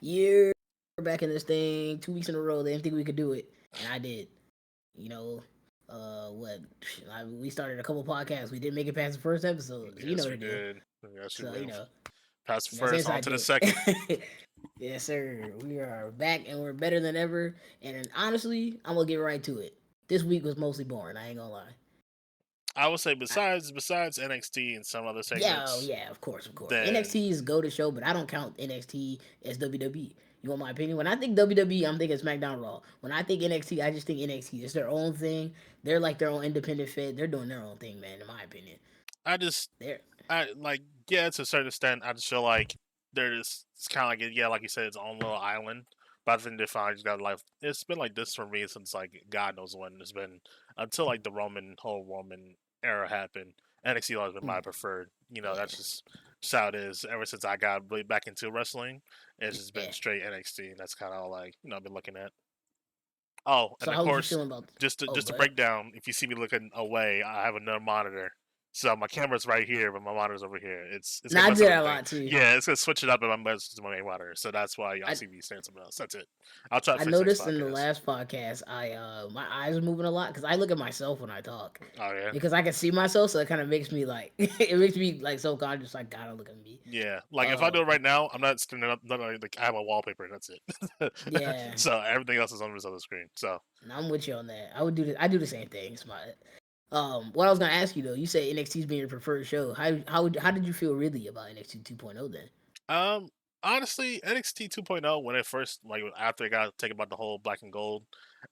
Year back in this thing, 2 weeks in a row. They didn't think we could do it, and I did. You know, what? We started a couple podcasts. We didn't make it past the first episode. So you know Yes, what we it is. did. Yes, we So did. Past the that's first, on inside to the joke. second. Yes, sir. We are back and we're better than ever. And then, honestly, I'm gonna get right to it. This week was mostly boring. I ain't gonna lie. I would say I, besides NXT and some other yeah, oh, segments, yeah, of course, of course. then NXT is go to show, but I don't count NXT as WWE. You want my opinion? When I think WWE, I'm thinking SmackDown Raw. When I think NXT, I just think NXT. It's their own thing. They're like their own independent fed. They're doing their own thing, man. In my opinion, I just they're I like yeah, to a certain extent, I just feel like they're just it's kind of like yeah, like you said, its own little island. But I think they finally just got like it's been like this for me since like God knows when. It's been until like the whole Roman era happened. NXT always been my preferred. That's yeah, just how it is. Ever since I got really back into wrestling, it's just been yeah. straight NXT. And that's kind of all like I've been looking at. Oh, and So of how was you course, feeling about? Oh, just go to ahead. break down, if you see me looking away, I have another monitor. So my camera's right here, but my monitor's over here. It's gonna Now I mess do up that a everything. lot too. Yeah, it's gonna switch it up if I'm to my main monitor. So that's why y'all I see me saying something else. That's it. I'll try to I fix next noticed in the podcast. last podcast, I my eyes are moving a lot because I look at myself when I talk Oh yeah, because I can see myself, so it kind of makes me like it makes me like so conscious, like gotta look at me. yeah. Like if I do Um, it right now, I'm not standing up. Not like I have a wallpaper. That's it. yeah, So everything else is on this other screen. So and I'm with you on that. I would do I do the same thing. It's my what I was gonna ask you though, you said NXT's being your preferred show. How did you feel really about NXT 2.0 then? Um, honestly, NXT 2.0 when it first like after it got taken about the whole black and gold,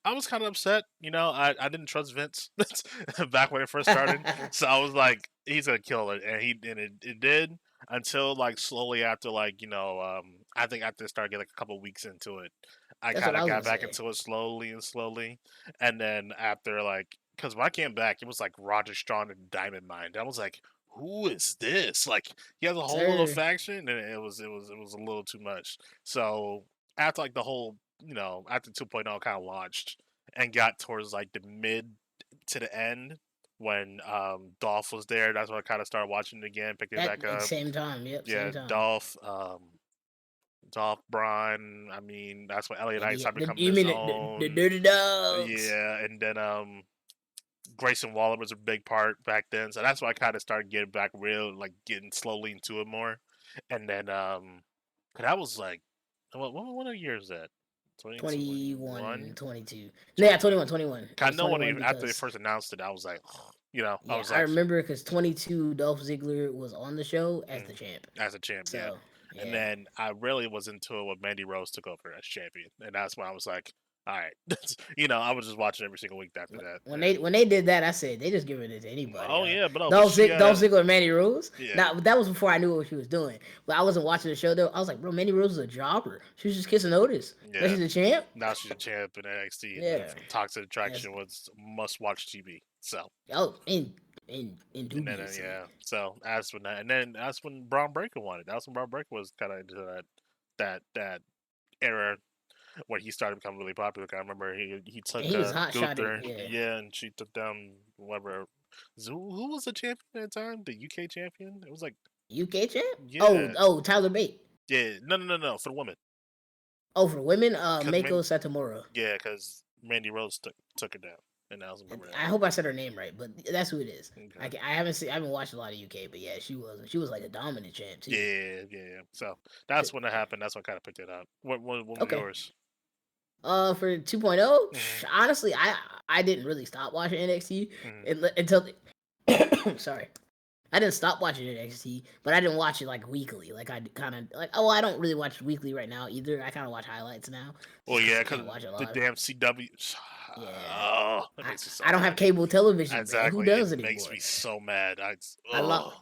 I was kind of upset. I didn't trust Vince back when it first started, so I was like, he's gonna kill it, and it did until like slowly after like I think after it started getting like a couple weeks into it, I That's what kind I of was got gonna back say. into it slowly and slowly, and then after like because when I came back, it was like Roger Strong and Diamond Mine. I was like, who is this? Like he has a whole little Sir, faction, and it was a little too much. So after like the whole after 2.0 kind of launched and got towards like the mid to the end when Dolph was there, that's when I kind of started watching it again, picked it that back at the up. same time. Yep, Yeah, same time. Dolph Bryan. I mean, that's when Elliot And Knight yeah, started becoming you his mean the own. Dirty Dogs? Yeah, and then Grayson Waller was a big part back then, so that's why I kind of started getting back real, like getting slowly into it more. And then, 'cause that was like, what year is that? 21, 2021, 22. No, yeah, 21. 21, 21. It I was know when 21 after they because, first announced it, I was like, I yeah, was I like, remember because 22, Dolph Ziggler was on the show as mm, the champ. as a champ, yeah. So, And yeah. then I really was into it when Mandy Rose took over as champion, and that's when I was like, all right, I was just watching every single week after that, and When they did that, I said they just giving it to anybody. oh yeah, but she Dolph Ziggler and Mandy Rose. yeah. Now that was before I knew what she was doing. But I wasn't watching the show though. I was like, bro, Mandy Rose is a jobber. She was just kissing Otis. Now Yeah, she's a champ. now she's a champ in NXT, and Yeah. Toxic Yes. Attraction was must-watch TV. So, Oh, and then indubiously. yeah, so that's when that, and then that's when Braun Breaker won it. That's when Braun Breaker was kind of into that era when he started becoming really popular. I remember he And took he was hot shotted. Gunther, Yeah. yeah, and she took down whoever. Who was the champion at the time? The UK champion? It was like UK champ? yeah, Tyler Bate. yeah. No, for the women. Oh, for women, Cause Mako Satomura. yeah, because Mandy Rose took her down, and I was remember that. I hope I said her name right, but that's who it is. Okay. I haven't watched a lot of UK, but yeah, she was like a dominant champ too. Yeah. So that's when it happened. That's when I kind of picked it up. What was Okay. yours? For 2.0, Mm-hmm. honestly, I didn't really stop watching NXT Mm-hmm. until sorry. I didn't stop watching NXT, but I didn't watch it like weekly. Like I kind of like I don't really watch weekly right now either. I kind of watch highlights now Well, just because yeah, I because can't watch a the lot. damn CW. Yeah. Oh, that makes me so I don't have mad. cable television, man. Who Exactly, it does makes anymore? me so mad. I Oh. love.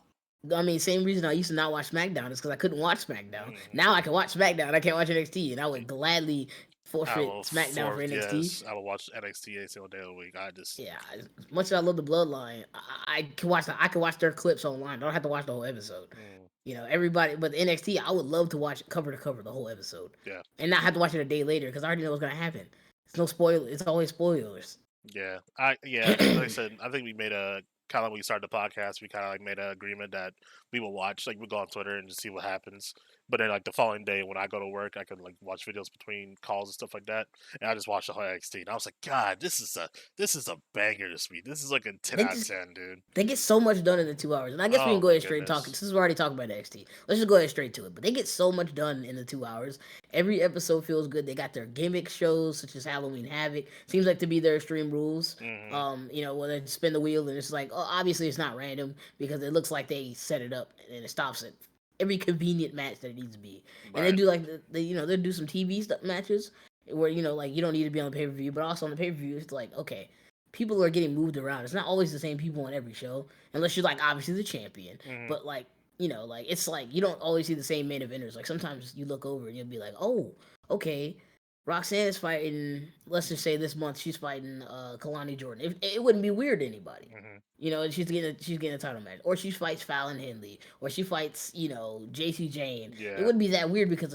I mean, same reason I used to not watch SmackDown is because I couldn't watch SmackDown. Mm-hmm. Now I can watch SmackDown. I can't watch NXT, and I would gladly I will forfeit SmackDown for force NXT. yes. I will watch NXT every single day of the week. I just Yeah, as much as I love the Bloodline, I can watch I can watch their clips online. I don't have to watch the whole episode. mm, Everybody, but the NXT, I would love to watch cover to cover the whole episode, yeah. and not have to watch it a day later because I already know what's gonna happen. It's no spoil. It's always spoilers. Yeah, like I said, I think we made a kind of when we started the podcast. We kind of like made an agreement that we will watch, like we go on Twitter and just see what happens. But then like the following day when I go to work, I could like watch videos between calls and stuff like that, and I just watched the whole NXT. And I was like, God, this is a banger this week. This is like a 10 They out of just 10, dude. they get so much done in the 2 hours, and I guess we can Oh go my ahead straight talking. goodness. Since we're already talking about NXT, let's just go ahead straight to it. But they get so much done in the 2 hours. Every episode feels good. They got their gimmick shows such as Halloween Havoc. Seems like to be their Extreme Rules. Hmm. Where they spin the wheel and it's like, oh, obviously it's not random because it looks like they set it up and it stops at every convenient match that it needs to be. And they Right. do like they do some TV stuff matches where like you don't need to be on the pay per view, but also on the pay per view it's like okay, people are getting moved around. It's not always the same people on every show, unless you're like obviously the champion. Hmm. But like like it's like you don't always see the same main eventers. Like sometimes you look over and you'll be like, oh, okay, Roxanne is fighting. Let's just say this month she's fighting Kalani Jordan. It wouldn't be weird to anybody. Hmm. And she's getting a title match, or she fights Fallon Henley, or she fights JC Jane. It Yeah. wouldn't be that weird because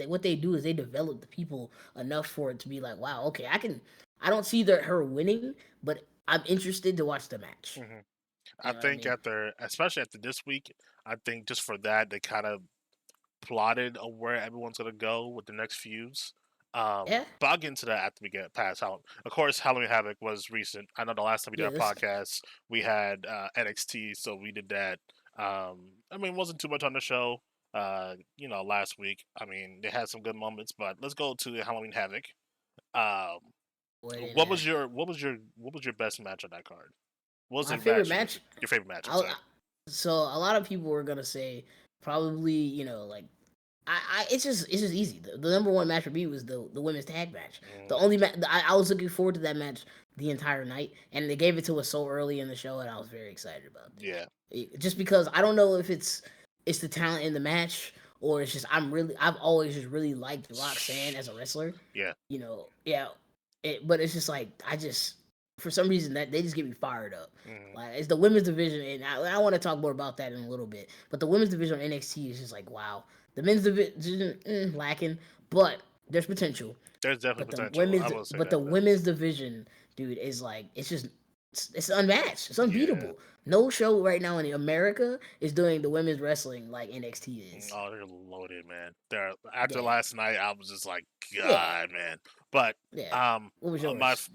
what they do is they develop the people enough for it to be like, wow, okay, I don't see her winning, but I'm interested to watch the match. Hmm. You I know what I think mean? especially after this week, I think just for that they kind of plotted of where everyone's gonna go with the next feuds. Yeah, But I'll get into that after we get past Halloween. Of course, Halloween Havoc was recent. I know the last time we did yeah. our This podcast, we had NXT, so we did that. I mean, it wasn't too much on the show. Last week. I mean, they had some good moments, but let's go to the Halloween Havoc. Um, wait in what there. was your best match on that card? What was My the favorite match match. your favorite match? I'm I, sorry. so a lot of people were gonna say probably like it's just easy. The number one match for me was the women's tag match. The Mm, only match I was looking forward to that match the entire night, and they gave it to us so early in the show, and I was very excited about yeah. just because I don't know if it's the talent in the match or it's just I've always just really liked Roxanne as a wrestler. Yeah. Yeah. But it's just like I just for some reason that they just get me fired up. Hmm. Like it's the women's division, and I want to talk more about that in a little bit. But the women's division on NXT is just like wow. The men's division lacking, but there's potential. There's definitely But the potential. I women's will say but that the much. women's division, dude, is like it's unmatched. It's Yeah. unbeatable. No show right now in America is doing the women's wrestling like NXT is. Oh, they're loaded, man. They're after Yeah, last night, I was just like, yeah, God, man. But yeah. What was my yours?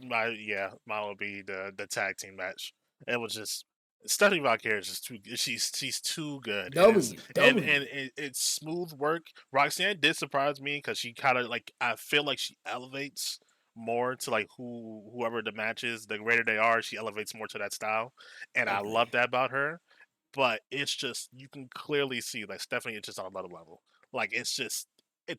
mine would be the tag team match. It was just Stephanie Valkyrie is just too. She's too good, and W W. it's smooth work. Roxanne did surprise me because she kind of like I feel like she elevates more to like whoever the match is. The greater they are, she elevates more to that style, and I Agree. love that about her, but it's just you can clearly see like Stephanie is just on another level. Like it's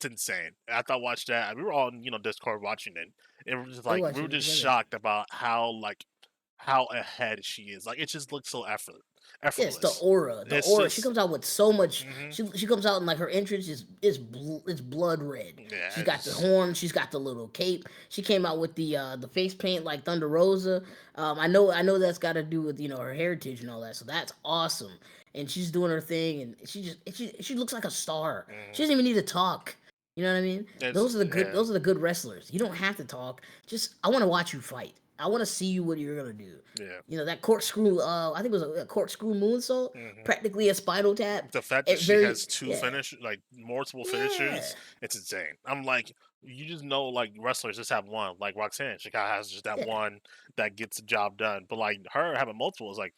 insane. After I watched that, we were all in Discord watching it. It was just We like we watched were it just together. shocked about how ahead she is. Like it just looks so Yes, the effortless. aura, the It's aura. She just comes out with so much. hmm She comes out and like her entrance it's blood red. yeah, She's got the it's horn. She's got the little cape. She came out with the face paint like Thunder Rosa. I know that's got to do with her heritage and all that. So that's awesome. And she's doing her thing, and she looks like a star. She mhm. doesn't even need to talk. You know what I mean? It's Those are the good. yeah, Those are the good wrestlers. You don't have to talk. Just I want to watch you fight. I want to see you what you're gonna do. yeah. That corkscrew. I think it was a corkscrew moonsault, Hmm. practically a spinal tap. The fact that It she very has two yeah finish like multiple yeah finishers, it's insane. I'm like, you just know like wrestlers just have one. Like Roxanne, she kind of has just that yeah one that gets the job done. But like her having multiple is like,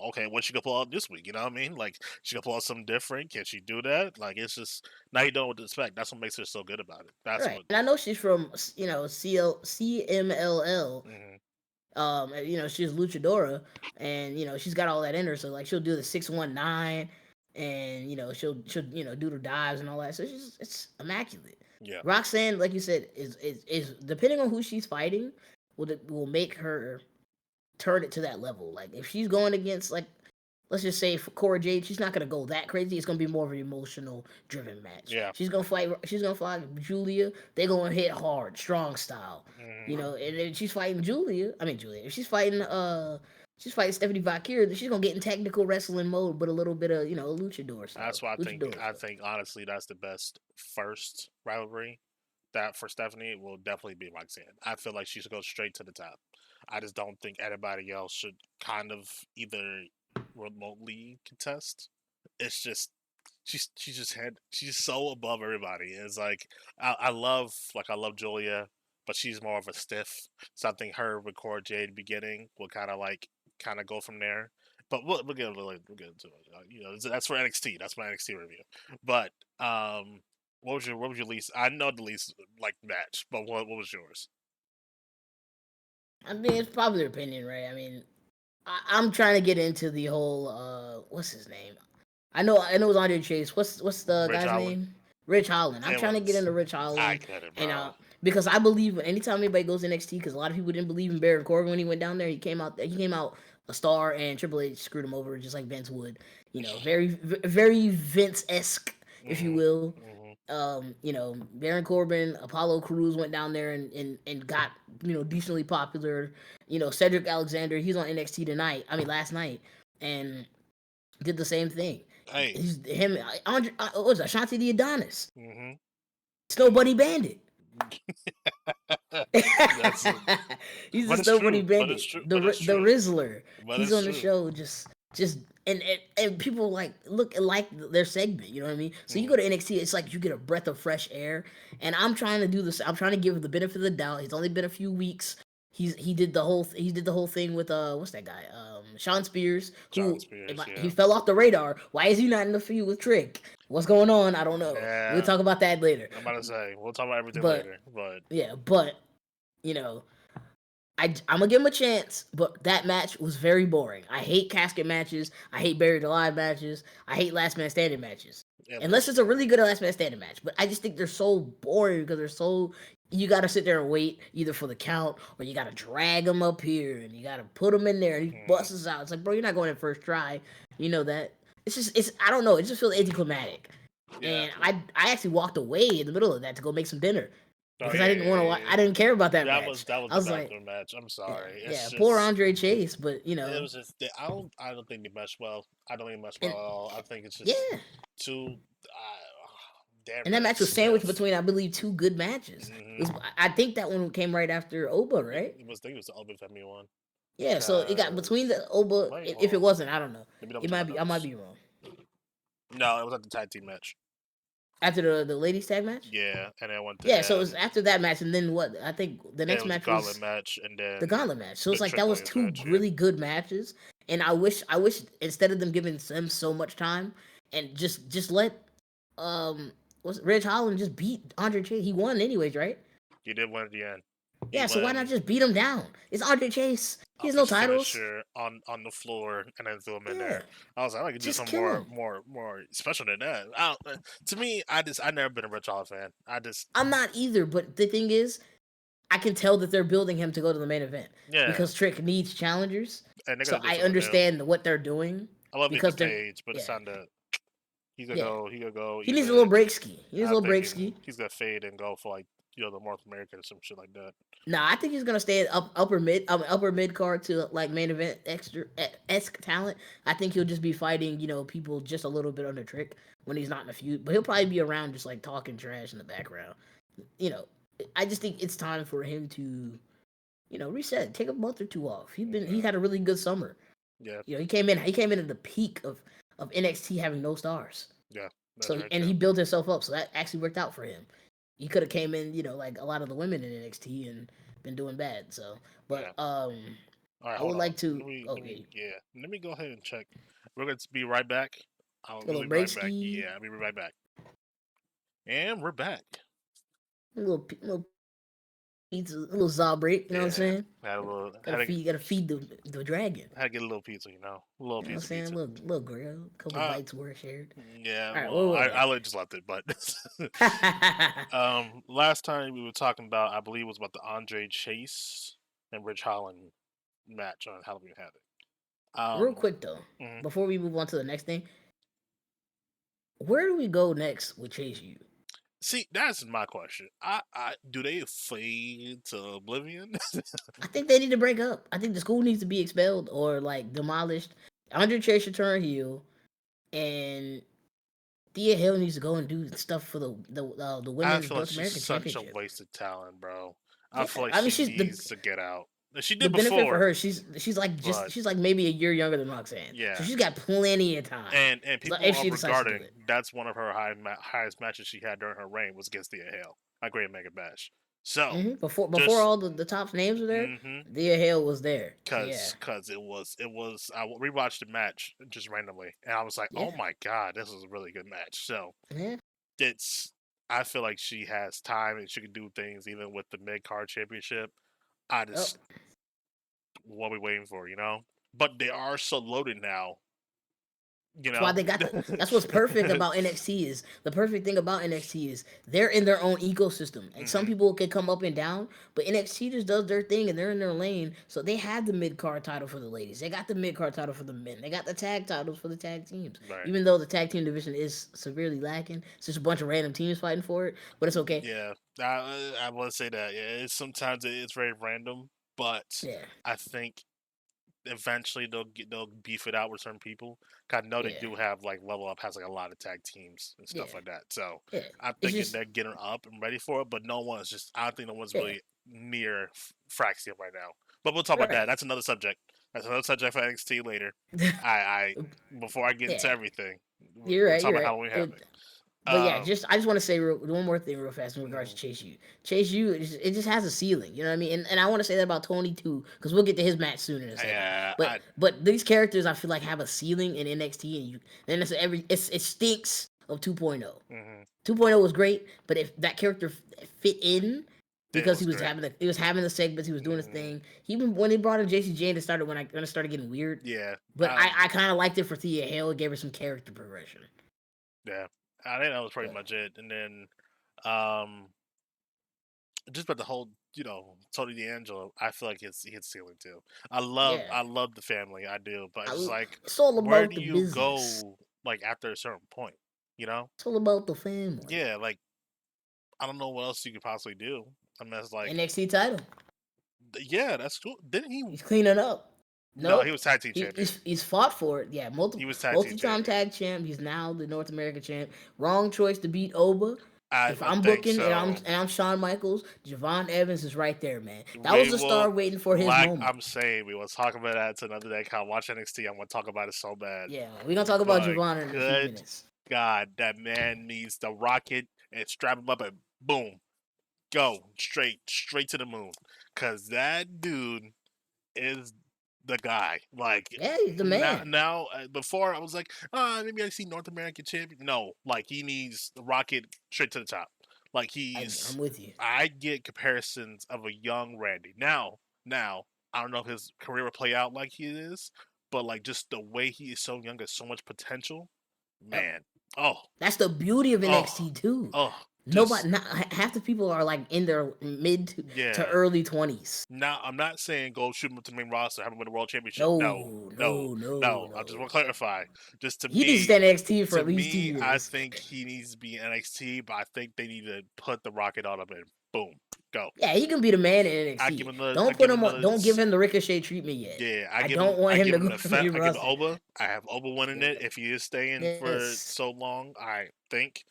okay, what she gonna pull out this week? You know what I mean? Like she gonna pull out something different. Can she do that? Like it's just now you know what to expect. That's what makes her so good about it. That's right. what. And I know she's from CMLL. Hmm. She's luchadora, and she's got all that in her. So like she'll do the 619, and she'll do the dives and all that. So it's immaculate. Yeah, Roxanne, like you said, is depending on who she's fighting, will make her turn it to that level. Like if she's going against like let's just say for Cora Jade, she's not gonna go that crazy. It's gonna be more of an emotional driven match. yeah. She's gonna fight. She's gonna fight Julia. They're gonna hit hard, strong style. Hmm. And then she's fighting Julia. I mean Julia. If she's fighting Stephanie Valkyrie, she's gonna get in technical wrestling mode, but a little bit of luchador That's stuff. why Luchador I stuff. think honestly that's the best first rivalry. That for Stephanie will definitely be Roxanne. I feel like she should go straight to the top. I just don't think anybody else should kind of either remotely contest. It's just she's so above everybody. It's like I love Julia, but she's more of a stiff. So I think her with Cora Jade beginning will kind of go from there. But we'll get into it. That's for NXT. That's my NXT review. But what was your least? I know the least like match, but what was yours? I mean, it's popular opinion, right? I mean, I'm trying to get into the whole what's his name? I know it was Andre Chase. What's the Rich guy's Holland. name? Rich Holland. I'm It trying to get was into Rich I Holland, couldn't, and bro. because I believe anytime anybody goes to NXT, because a lot of people didn't believe in Baron Corbin when he went down there. He came out a star, and Triple H screwed him over just like Vince would. Very Vince esque, if you Mhm. will. Mhm. Baron Corbin, Apollo Crews went down there and got decently popular. Cedric Alexander, he's on NXT tonight. I mean last night, and did the same thing. Hey. He's him. Andre, what was that? Shanti the Adonis, Mhm. Snow Bunny Bandit. That's it. He's the But it's Snow Bunny true. But it's Bandit, true. But it's the true. Rizzler. But He's it's on the true. show just and people like their segment. You know what I mean? So you go Mhm. to NXT, it's like you get a breath of fresh air. And I'm trying to do this. I'm trying to give him the benefit of the doubt. He's only been a few weeks. He did the whole thing with what's that guy Sean Spears, John who Spears. he Yeah. fell off the radar. Why is he not in the feud with Trick? What's going on? I don't know. We'll Yeah. talk about that later. I'm about to say we'll talk about everything But later. But yeah, but you know, I'm gonna give him a chance, but that match was very boring. I hate casket matches. I hate buried alive matches. I hate last man standing matches. it Unless was it's a really good last man standing match, but I just think they're so boring because they're so. You gotta sit there and wait either for the count or you gotta drag him up here and you gotta put him in there and he mhm. busts out. It's like, bro, you're not going in first try. You know that. It's I don't know. It just feels anticlimactic. Yeah. And I actually walked away in the middle of that to go make some dinner Oh because yeah, I yeah, didn't want to. yeah, yeah. I didn't care about that match. That was I the was like, bathroom match. I'm yeah, sorry. It's yeah, poor just Andre Chase, but it was just I don't think they meshed well. I don't think they meshed well and at all. I think it's just yeah, too damn and that near match was sandwiched stiff. between I believe two good matches. Hmm. I think that one came right after Oba, right? I think it was the Open Femi one. Yeah, so it got between Cause the Oba. wait, hold If it on. wasn't, I don't know. Let me double It check my might be. I might notes. be wrong. No, it was at the tag team match. After the ladies tag match. Yeah, and then I went to Yeah, so it was them. after that match, and then what? I think the And it next was a match gauntlet was match, and the then Gauntlet match. So the it's like that Trick was Williams two match. Yeah. really good matches, and I wish instead of them giving them so much time and just let was Ridge Holland just beat Andre Chase. He won anyways, right? He did win at the end. He Yeah, so why not won just beat him down? It's Andre Chase. He has off no his titles. finisher on the floor and then threw him in Yeah, there. I was like, I could do just something kill him. more special than that. To me, I never been a Rich Hall fan. I just I'm not either, but the thing is, I can tell that they're building him to go to the main event yeah, because Trick needs challengers. and they So gotta do I something new. understand what they're doing I love Ethan because they're Page, but it's yeah time to he's gonna yeah. go. He gonna go He needs a little either. break ski. He needs a I'm little break thinking ski. he's gonna fade and go for like the North American or some shit like that. Nah, I think he's gonna stay at upper mid card to like main event extra esque talent. I think he'll just be fighting people just a little bit under Trick when he's not in the feud, but he'll probably be around just like talking trash in the background. You know, I just think it's time for him to reset, take a month or two off. He Yeah, had a really good summer. yeah, He came in at the peak of NXT having no stars. yeah. That's So very and true. he built himself up, so that actually worked out for him. He could have came in, like a lot of the women in NXT and been doing bad. So, Yeah. but All right, I hold would on. like to. Okay, Yeah. Let me go ahead and check. We're going to be right back. little We'll be break right back. ski, Yeah, I'll be right back. And we're back. little pizza, a little za break. You know what I'm Yeah. saying? Had a little, Gotta feed the dragon. had to get a little pizza, a little You know what I'm piece of saying? pizza. Little grill, a couple Uh, bites were shared. yeah. All right, where Well, was I just left it, but I? last time we were talking about, I believe it was about the Andre Chase and Rich Holland match on Halloween Havoc. Real Um, quick though, mhm. before we move on to the next thing, where do we go next with Chase U? See, that's my question. I do they fade to oblivion? I think they need to break up. I think the school needs to be expelled or like demolished. Andre Chase should turn heel, and Thea Hill needs to go and do stuff for the I women's feel like North she's American such a Championship. wasted talent, bro. I feel Yeah, like I mean she she's the needs to get out. She the did benefit for before, her, she's like but she's like maybe a year younger than Roxanne, so yeah. she's got plenty of time. And If people are she decides to do regarding it. that's one of her highest matches she had during her reign was against Thea Hale at Great Mega Bash. So Before just all the top names were there, mm-hmm, Thea Hale was there. So yeah, cause it was I rewatched the match just randomly and I was like, yeah, oh my god, this is a really good match. So yeah. it's I feel like she has time and she can do things even with the mid card championship. I Yep. just what are we waiting for, you know? But they are so loaded now, you That's why know. they got. That's what's perfect about NXT is the perfect thing about NXT is they're in their own ecosystem. And some hmm people can come up and down, but NXT just does their thing and they're in their lane. So they have the mid card title for the ladies. They got the mid card title for the men. They got the tag titles for the tag teams. Right. Even though the tag team division is severely lacking, it's just a bunch of random teams fighting for it. But it's okay. Yeah, I want to say that. Yeah, sometimes it's very random, but Yeah, I think eventually they'll beef it out with certain people. 'Cause I know they yeah, do have like Level Up has like a lot of tag teams and stuff yeah, like that. So yeah. I'm It's thinking just they're getting up and ready for it, but no one's just I don't think no one's yeah, really near Fraxium right now. But we'll talk about that. right. That's another subject. That's another subject for NXT later. I before I get into Yeah, everything, you're we'll right. talk You're about right. Halloween Havoc. But yeah, Um, I just want to say one more thing real fast in regards to mhm. Chase U. Chase U, it just has a ceiling. You know what I mean? And I want to say that about Tony too, because we'll get to his match soon in a second. Yeah, But these characters I feel like have a ceiling in NXT, and it stinks of 2.0. mhm. 2.0 was great, but if that character fit in Then it because was great. he was having the segments, he was doing his Mhm. thing. Even when they brought in JC Jane, it started when it started getting weird. Yeah, But I kind of liked it for Thea Hale. It gave her some character progression. yeah. I think that was pretty But much it. And then, um, just about the whole, Tony D'Angelo, I feel like his ceiling too. yeah. I love the family, I do, but it's just like, It's all where about do the you business. go like after a certain point? You know? It's all about the family. Yeah, like I don't know what else you could possibly do. I mean, it's like, NXT title. yeah, that's cool. Didn't he? He's cleaning up. No, he Nope. was tag team champion. He's fought for it. Yeah, He was tag team multi-time champion. tag champ. He's now the North American champ. Wrong choice to beat Oba. If I I'm think booking so. and I'm Shawn Michaels, Javon Evans is right there, man. That was We a star will, waiting for his like moment. I'm saying, we will talk about that to another day. Cause I watch NXT. I'm gonna talk about it so bad. Yeah, we're gonna talk about But Javon in a few good minutes. God, that man needs the rocket and strap him up and boom, go straight to the moon. Cause that dude is the guy. Like Yeah, he's the now, man. before I was like, maybe I see North American champion. No, like he needs the rocket straight to the top. Like I'm with you. I get comparisons of a young Randy. Now, I don't know if his career will play out like he is, but like just the way he is so young, has so much potential. Yep. Man, oh, That's the beauty of oh, NXT too. oh, Nobody, just not, half the people are like in their mid to yeah. early 20s. Now, I'm not saying go shoot him to the main roster, have him win the world championship. No, No, no, no, no, no. I just no. want to clarify. Just He needs to stay in NXT for to at least two me, I years. think he needs to be in NXT, but I think they need to put the rocket on him and boom, go. Yeah, he can be the man in I give NXT. him the, I Don't give put him him on. the, Don't give him the Ricochet treatment yet. yeah, I I don't give want him him to the go to the main I give roster. Oba. I have Oba winning it if he is staying for Yes. so long. I think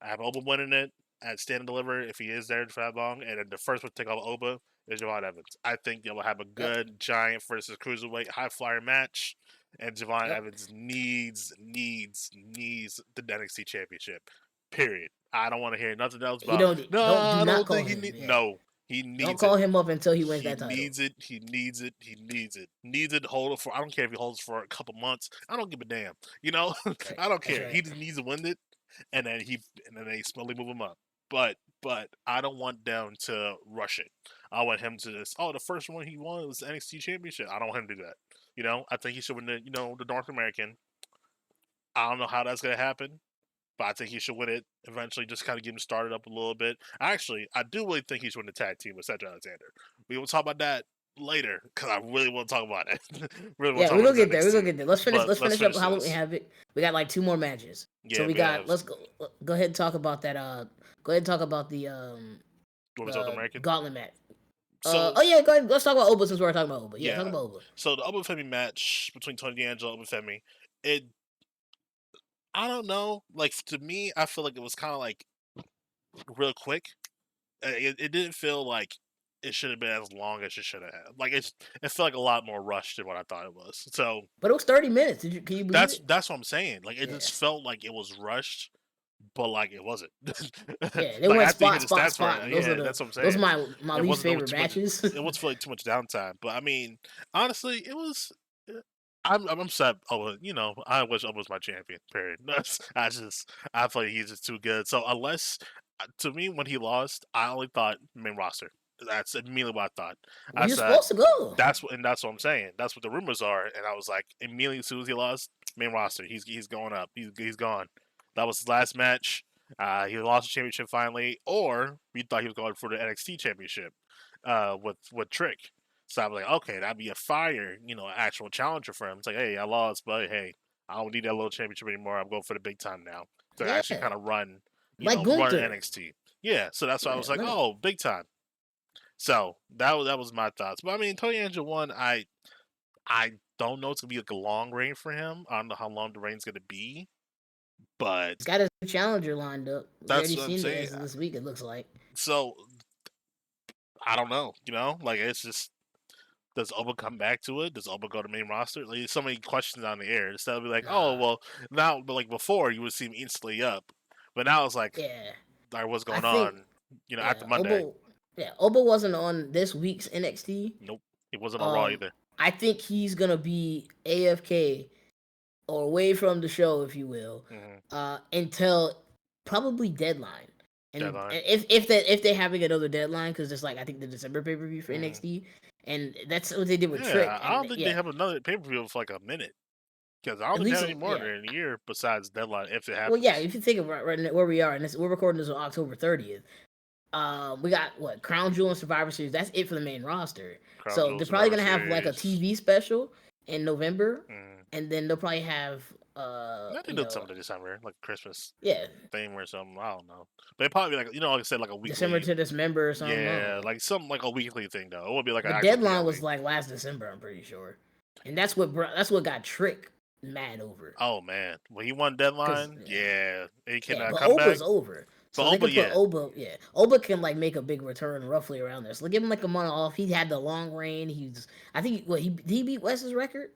I have Oba winning it at Stand and Deliver if he is there for that long. And then the first one to take off Oba is Javon Evans. I think they will have a Yep. good giant versus cruiserweight high flyer match. And Javon Yep. Evans needs the NXT championship. Period. I don't want to hear nothing else He about don't. no, Don't do I not don't call think him. Yeah. no, he Don't needs call it. him up until he wins He that title. needs it. He needs it. He needs it. Needs it. Hold it for. I don't care if he holds for a couple months. I don't give a damn. You know, Right. I don't That's care. right. He just needs to win it, and then they slowly move him up. But I don't want them to rush it. I want him to just. Oh, the first one he won was the NXT Championship. I don't want him to do that. I think he should win the North American. I don't know how that's gonna happen, but I think he should win it eventually. Just kind of get him started up a little bit. Actually, I do really think he should win the tag team with Cedric Alexander. We will talk about that later because I really want to talk about it. Really want to Yeah, talk we about gonna this get there. We gonna NXT. get there. Let's finish. But Let's let's finish up finish Halloween this. Havoc. We got like two more matches. So Yeah, we we got. have Let's go. Go ahead and talk about that. Go ahead and talk about Women's North the American. gauntlet match. So Oh yeah, go ahead. Let's talk about Oba since we're talking about Oba. Yeah, talk yeah, about Oba. so the Obafemi match between Tony D'Angelo and Obafemi, it I don't know. Like to me, I feel like it was kind of like real quick. It didn't feel like it should have been as long as it should have. Like it felt like a lot more rushed than what I thought it was. So But it was 30 minutes. Can you believe it? that's what I'm saying. Like it Yeah. just felt like it was rushed, but like it wasn't. Yeah, they Like went after you hit spot, the spot, stats spot. part, And yeah, that's what I'm those are saying. my It least wasn't favorite too much. matches. It was like too much downtime. But I mean, honestly, it was. I'm upset. Oh, I wish Oba was my champion. Period. I feel like he's just too good. So unless, to me, when he lost, I only thought main roster. That's immediately what I thought. Well, I he was said supposed to go. that's what I'm saying. That's what the rumors are. And I was like, immediately as soon as he lost, main roster, he's going up. He's gone. That was his last match. He lost the championship finally, or we thought he was going for the NXT championship, with Trick. So I was like, okay, that'd be a fire, actual challenger for him. It's like, hey, I lost, but hey, I don't need that little championship anymore. I'm going for the big time now to actually Yeah, kind of run, like run Gunther. NXT. Yeah, so that's why I Yeah, was like, like, oh, big time. So that was my thoughts. But I mean, Tony Angel won. I don't know. It's gonna be like a long reign for him. I don't know how long the reign's gonna be, but he's got a challenger lined up. We that's already what I'm seen it saying. as of this week. It looks like. So I don't know. Like it's just, does Oba come back to it? Does Oba go to main roster? Like, so many questions on the air. Instead of be like, oh Nah. well, now, but like before you would see him instantly up, but now it's Yeah, like what's I going think. on? After Yeah, Monday. Oba wasn't on this week's NXT. Nope, he wasn't on Raw Um, either. I think he's gonna be AFK or away from the show, if you will, Mm-hmm. until probably deadline. Deadline. And if they're having another deadline, because it's like I think the December pay per view for Mm-hmm. NXT, and that's what they did with Yeah, Trick. I And don't think they yeah, have another pay per view for like a minute, because I don't at think they least have any more yeah. than a year besides deadline if it Well, yeah. happens. If you think of right where we are, and we're recording this on October 30th. We got what Crown Jewel and Survivor Series. That's it for the main roster. Crown So Jewel they're probably Survivor gonna have like a Series. TV special in November, Mm. and then they'll probably have I think they'll something in December, like Christmas yeah, thing or something. I don't know, but it probably be like like I said, like a December weekly. to December or something. I don't Yeah, know. like something like a weekly thing though. It would be like an But actual deadline PL was week. like last December, I'm pretty sure, and that's what got Trick mad over. Oh man, when he won Cause deadline, yeah, he yeah, cannot but come back. Oba's over. But So they Oba, could put yeah, Oba, yeah. Oba can like make a big return roughly around there. So give him like a month off. He had the long reign. I think what he beat Wes's record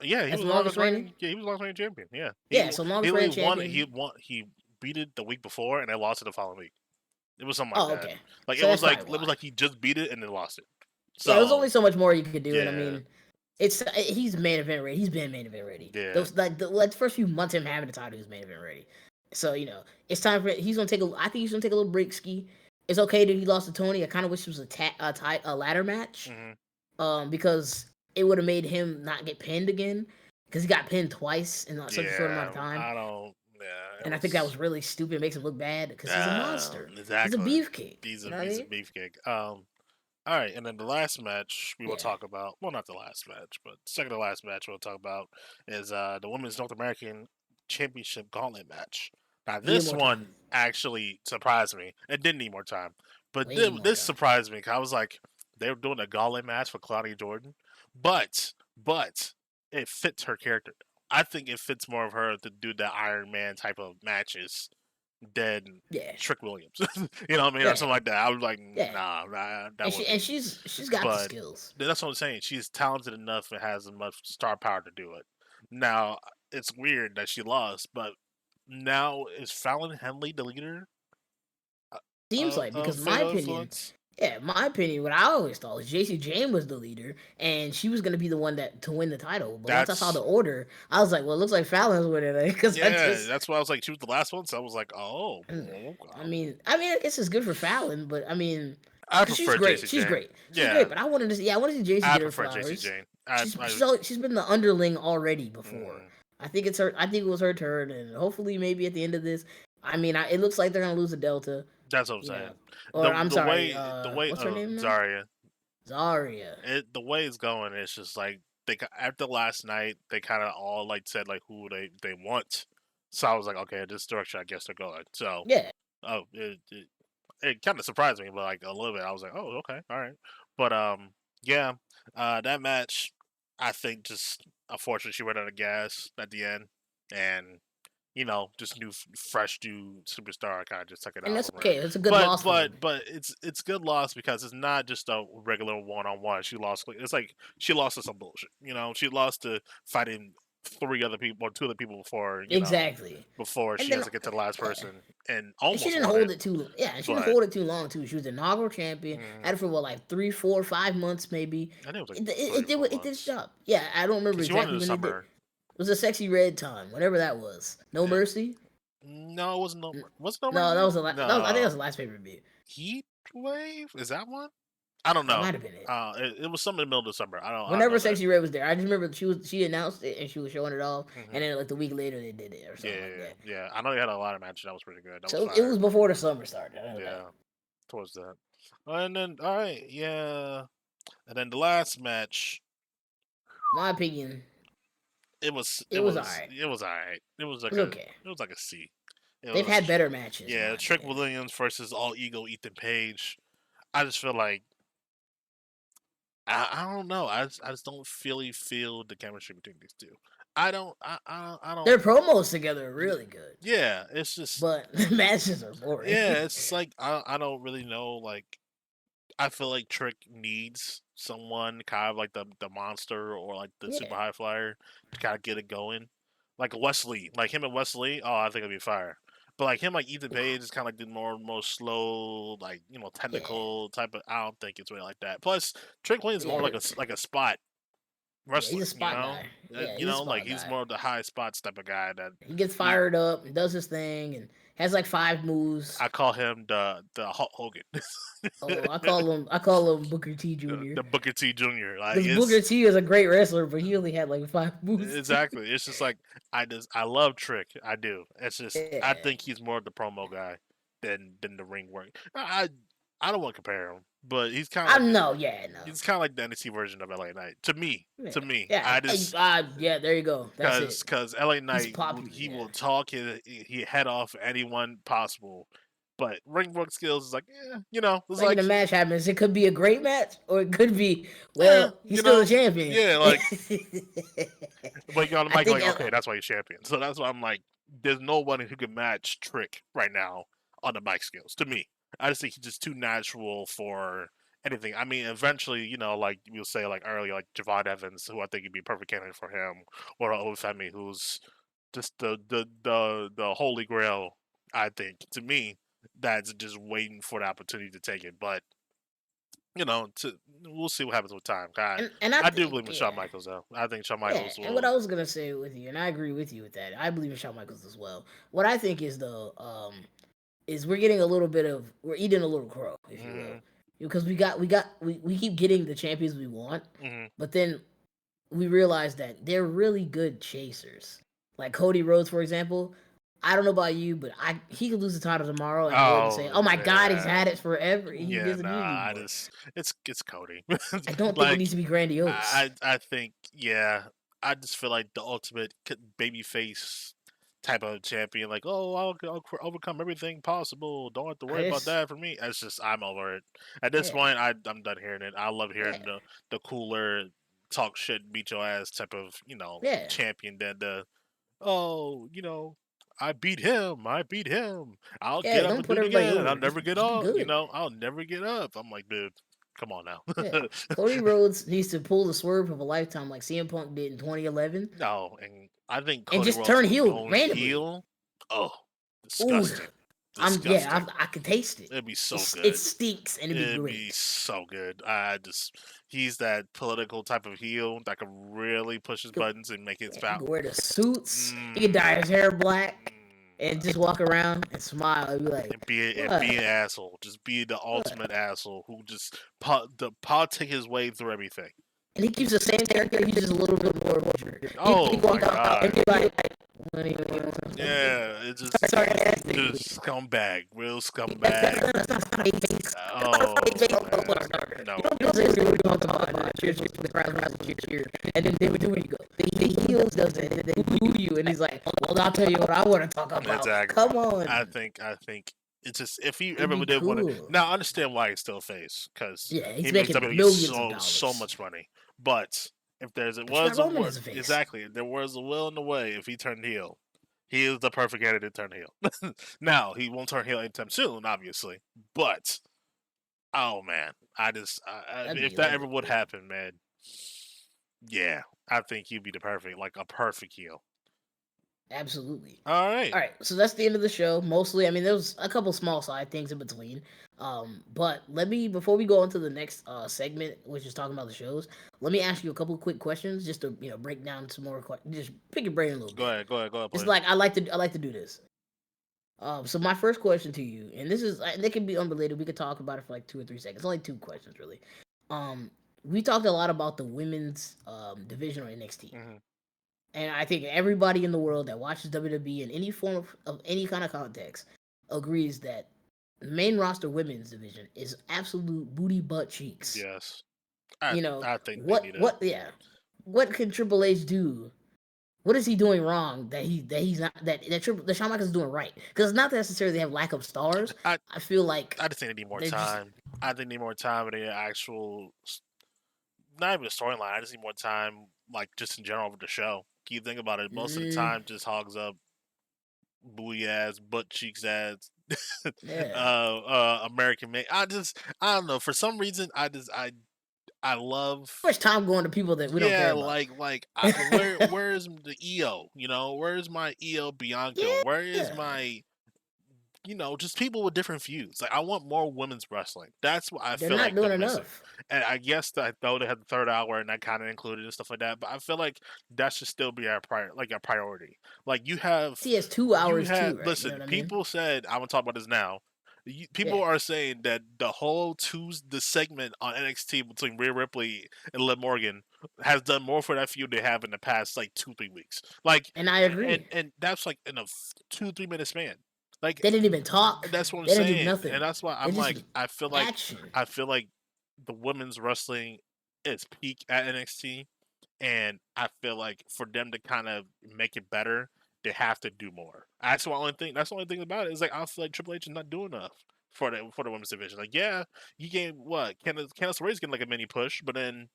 yeah, he as was the longest longest reigning. reigning. Yeah, he was longest reigning champion. Yeah, Yeah, so he longest literally reigning won. He champion. won. He beat it the week before, and they lost it the following week. It was something like Oh, that. okay. Like So that's probably it was why. like he just beat it and then lost it. Yeah, there's So only so much more you could do, and I yeah, mean, he's main event ready. He's been main event ready. yeah, Those like the first few months him having the title, he was main event ready. So it's time for he's gonna take a. I think he's gonna take a little break ski. It's okay that he lost to Tony. I kind of wish it was a ladder match, hmm because it would have made him not get pinned again, because he got pinned twice in such a short amount yeah. of time. I don't. Yeah, it And I think that was. was really stupid. It makes him look bad because he's a monster. He's a Exactly. beefcake. You know what I He's a mean? beefcake. All right, and then the last match we will Yeah. talk about. Well, not the last match, but second to last match we'll talk about is the Women's North American Championship Gauntlet match. Now, Needed this more one time. actually surprised me. It didn't need more time, but Way more this time. surprised me 'cause I was like, they were doing a Gauntlet match for Claudia Jordan, but it fits her character. I think it fits more of her to do the Iron Man type of matches than Yeah. Trick Williams. You know what I mean? Or Yeah. something like that. I was like, Yeah. nah, that And wasn't. she's got the But skills. that's what I'm saying. She's talented enough and has enough star power to do it. Now, it's weird that she lost, but now is Fallon Henley the leader Seems like, because my Fatal opinion, Influence? yeah, my opinion, what I always thought was JC Jane was the leader, and she was gonna be the one that to win the title. But once I saw the That's order, I was like, well, it looks like Fallon's winning it, because I yeah. just, That's why I was like, she was the last one, so I was like, oh, mm, okay. I guess it's good for Fallon, but I mean, I because she's prefer great, JC she's Jane. great, she's Yeah, great. But I wanted to see JC I get her prefer JC flowers. Jane. She's been the underling already before. Mm, I think it's her. I think it was her turn, and hopefully, maybe at the end of this, I mean, it looks like they're gonna lose a Delta. that's what I'm You know, saying. or I'm sorry. The way What's her name now? Zarya, Zarya. the way it's going, it's just like after last night, they kind of all like said like who they want. So I was like, okay, this direction, I guess they're going. So, Yeah, oh, it kind of surprised me, but like a little bit, I was like, oh, okay, all right. But yeah, that match, I think just unfortunately she ran out of gas at the end, and just new fresh new superstar kind of just took it And out that's from her. okay. It's a good But loss for but them. but it's good loss because it's not just a regular one on one. She lost. It's like she lost to some bullshit. She lost to fighting three other people or two other people before Exactly. before And she then has to get to the last yeah. person and And she almost didn't won hold it. it too. Yeah, and she didn't But hold it too long too. She was inaugural champion. mm, Had it for what, like 3, 4, 5 months maybe. I think it was like It, it, three it or did four it did its months job. Yeah, I don't remember because she won in exactly the when it did. summer. It was a sexy red time, whatever that was. No Yeah. Mercy. No, it wasn't no. Was it no No, that mercy? was the that was, I think that was No. the last pay per view. Heat wave is that one? I don't That know. might have been it. It was something in the middle of December. I don't Whenever know that. Sexy Red was there, I just remember she announced it and she was showing it off, and Hmm. then like the week later they did it or Yeah, something like that. yeah. I know they had a lot of matches. That was pretty good. That was So it fire. was before the summer started. I know that. Yeah, towards that. And then all right, yeah. And then the last match, My opinion, it was it it was was alright. it was alright. It was okay. It was like a C. It They've was had better matches in yeah, my Trick opinion. Williams versus All Ego Ethan Page. I just feel like I don't know. I just don't really feel the chemistry between these two. I Their don't. promos together are really good, Yeah, it's just but the matches are boring. yeah, it's just like I don't really know. Like I feel like Trick needs someone kind of like the monster or like the super Yeah, high flyer to kind of get it going. Like Wesley, like him and Wesley. Oh, I think it'd be fire. But like him, like Ethan Page is kind of like the more slow, like yeah, technical type of. I don't think it's really like that. Plus, Trick Williams is more yeah, like a spot yeah. He's wrestler. a spot guy. Yeah, he's a Like spot he's guy. more of the high spots type of guy that He gets he. fired up and does his thing and has like 5 moves. I call him the Hulk Hogan, Oh, I call him Booker T Jr. the Booker T Jr. Like Because Booker it's T is a great wrestler, but he only had like 5 moves. exactly. It's just like I love Trick. I do. It's just I Yeah. think he's more of the promo guy than the ring work. I don't want to compare him, but I know, yeah, no. he's kind of like the NXT version of LA Knight to me. Yeah, To me, yeah, I just yeah. There you go. That's it. because LA He's Knight popular. he Yeah, will talk he head off anyone possible, but ring work skills is like it's like in like a match happens, it could be a great match, or it could be yeah, he's still the champion. yeah, like but you're on the I mic think like okay, that's why he's champion. So that's why I'm like, there's no one who can match Trick right now on the mic skills. To me, I just think he's just too natural for anything. I mean, eventually, like you'll say like earlier, like Javon Evans, who I think would be a perfect candidate for him, or Olufemi, who's just the holy grail. I think to me, that's just waiting for the opportunity to take it. But we'll see what happens with time. and I I do think believe in Shawn Michaels though. I think Shawn yeah, Michaels and what will. I was gonna say with you, and I agree with you with that. I believe in Shawn Michaels as well. What I think is is we're getting a little bit of we're eating a little crow, if you will, Hmm. because we keep getting the champions we want, Hmm. but then we realize that they're really good chasers. Like Cody Rhodes, for example. I don't know about you, but he could lose the title tomorrow, and I wouldn't say, Oh "Oh my God, he's yeah, had it forever." He yeah. doesn't Nah, need it I anymore. just it's Cody. I don't think it needs Like to be grandiose. I think yeah. I just feel like the ultimate baby face type of champion. Like I'll overcome everything possible. Don't have to I worry about just that for me. It's just I'm over it. At this yeah, point, I'm done hearing it. I love hearing yeah, the cooler talk shit, beat your ass type of yeah, champion than the oh, I beat him. I beat him. I'll yeah. get up Don't and do put it everybody again. I'll over. never get Just be up. good. I'll never get up. I'm like, dude, come on now. Yeah. Cody Rhodes needs to pull the swerve of a lifetime like CM Punk did in 2011 No, and I think and Cody just Rhodes turn heel going randomly. heel. Oh, Ooh, disgusting. Disgusting. I can taste it. It'd be so It good. stinks and it'd be It'd be great. so good. I just he's that political type of heel that can really push his He could, buttons and make it yeah, he spout. could wear the suits. He could dye Mm, his hair black and mm. just walk around and smile and be like, And be an "What? asshole. Just be the What?" ultimate asshole who just politic his way through everything. And he keeps the same character. He's just a little bit more mature. He Oh my walk out and god. be like, Yeah, it's sarcastically. just scumbag, real That's scumbag. not a face. Oh man, You no. don't feel seriously when you talk about cheers for the crowd around the cheer. And then they would do what you go. The heels does it and they boo you and he's like, well I'll tell you what I want to talk about. Exactly. Come on. I think it's just if he It'd ever be did want to. cool. Now I understand why he's still face because Yeah, he he's makes making WWE millions of so dollars. much money. But if there's it But you got was a Roman word as a face. exactly, if there was a will in the way if he turned heel, He is the perfect candidate to turn heel. Now he won't turn heel anytime soon, obviously, but oh man, That'd if be that ever would legendary. happen, man, yeah, I think he'd be the perfect, like a perfect heel. Absolutely. All right. All right, so that's the end of the show. Mostly, I mean, there was a couple small side things in between. But let me before we go on to the next segment, which is talking about the shows. Let me ask you a couple of quick questions, just to break down some more. Just pick your brain a little Go bit. ahead. Go ahead. Go ahead, It's please. like I like to do this. So my first question to you, and they can be unrelated. We could talk about it for like 2 or 3 seconds. Only two questions really. Um, we talked a lot about the women's division on NXT. Hmm. And I think everybody in the world that watches WWE in any form of any kind of context agrees that the main roster women's division is absolute booty butt cheeks. Yes, You know I think they what? need to. What? Yeah. What can Triple H do? What is he doing wrong that he's not that Shawn Michaels is doing right? Because it's not necessarily they have lack of stars. I I feel like I just think they need more they're just time. I think they need more time with the actual, not even a storyline. I just need more time, like just in general with the show. You think about it, most of the mm, time just hogs up booty ass, butt cheeks ass, yeah. American made. I don't know. For some reason, I love. Much time going to people that we don't care Yeah, about. where's the EO? Where's my EO Bianca? Where is Yeah, my, just people with different views. Like I want more women's wrestling. That's what I they're feel not like they're doing missing. enough. And I guess that though they had the third hour and that kind of included and stuff like that. But I feel like that should still be a priority. Like He has 2 hours had too, right? You know listen. what I mean? People said I want to talk about this now. People Yeah. are saying that the segment on NXT between Rhea Ripley and Liv Morgan has done more for that feud they have in the past like 2 3 weeks. Like, And I agree. and that's like in a 2 3 minute span. Like They didn't even talk. that's what I'm They didn't do saying, and nothing. that's why They I'm just like, action. I feel like the women's wrestling is peak at NXT, and I feel like for them to kind of make it better, they have to do more. That's the only thing. That's the only thing about it. Is like I feel like Triple H is not doing enough for the women's division. Like, yeah, you gave what Candice LeRae's getting like a mini push, but then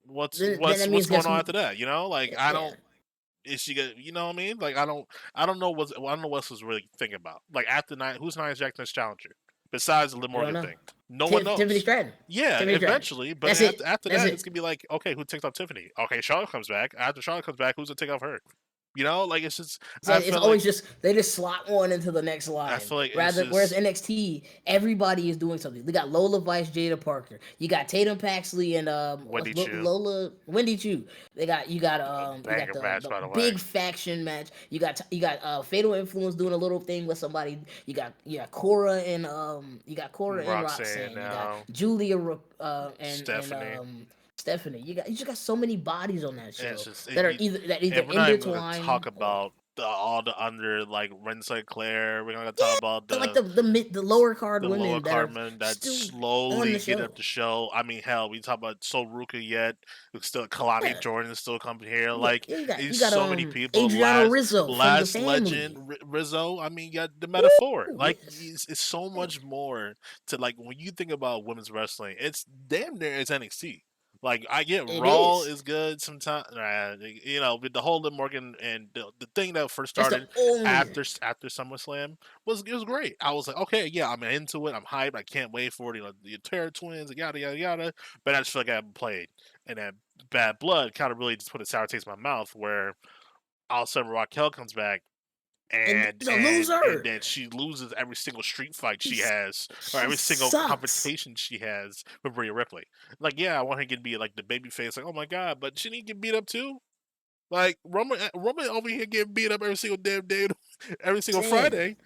Then that what's means going guess on who? after that? Like I Yeah. don't. Is she gonna? You know what I mean? Like I don't know I don't know what else was really thinking about. Like after who's Nia Jackson's challenger besides the Liv We don't Morgan know. thing? No one Tiffany knows. Stratton. Yeah, Tiffany Stratton. eventually, but That's it. after That's that, it's it. gonna be like, okay, who takes off Tiffany? Okay, Charlotte comes back. After Charlotte comes back, who's gonna take off her? Like it's just. It's always just they just slot one into the next I line. feel like it's Rather, whereas just NXT, everybody is doing something. They got Lola Vice, Jada Parker. You got Tatum Paxley and Wendy Chu, Lola Wendy Chu. You got a you got banger match the by the way. big faction match. You got Fatal Influence doing a little thing with somebody. You got Cora and Roxanne Roxanne. You got now, Julia and Stephanie. Stephanie. You just got so many bodies on that And it's show just that are either and we're not even gonna intertwined talk or about all the under like Ren Claire. We're not gonna talk about like the lower card the lower women that are Cartman that still on the slowly get show. up the show. I mean, hell, we talk about So Ruka yet. It's still Kalani Yeah, Jordan is still coming here. yeah, Like yeah, you got it's you got so many people. Adriano Rizzo from the Last legend family. Rizzo. I mean, you got the metaphor. Woo, Like yes, it's so man, much more to like when you think about women's wrestling. It's damn near as NXT. Like I get it Raw is. is good sometimes, with the whole Liv Morgan and the thing that first That's the started only. after SummerSlam was great. I was like, okay, yeah, I'm into it. I'm hyped. I can't wait for it. The Terror Twins, yada yada yada. But I just feel like I haven't played, and that Bad Blood kind of really just put a sour taste in my mouth. Where all of a sudden Raquel comes back, And and there's a and loser. then she loses every single street fight she She's has, or she every single sucks. confrontation she has with Rhea Ripley. Like, yeah, I want her to be like the baby face, like, oh my god, but she didn't get beat up too. Like Roman over here getting beat up every single damn day, every single Saying. Friday,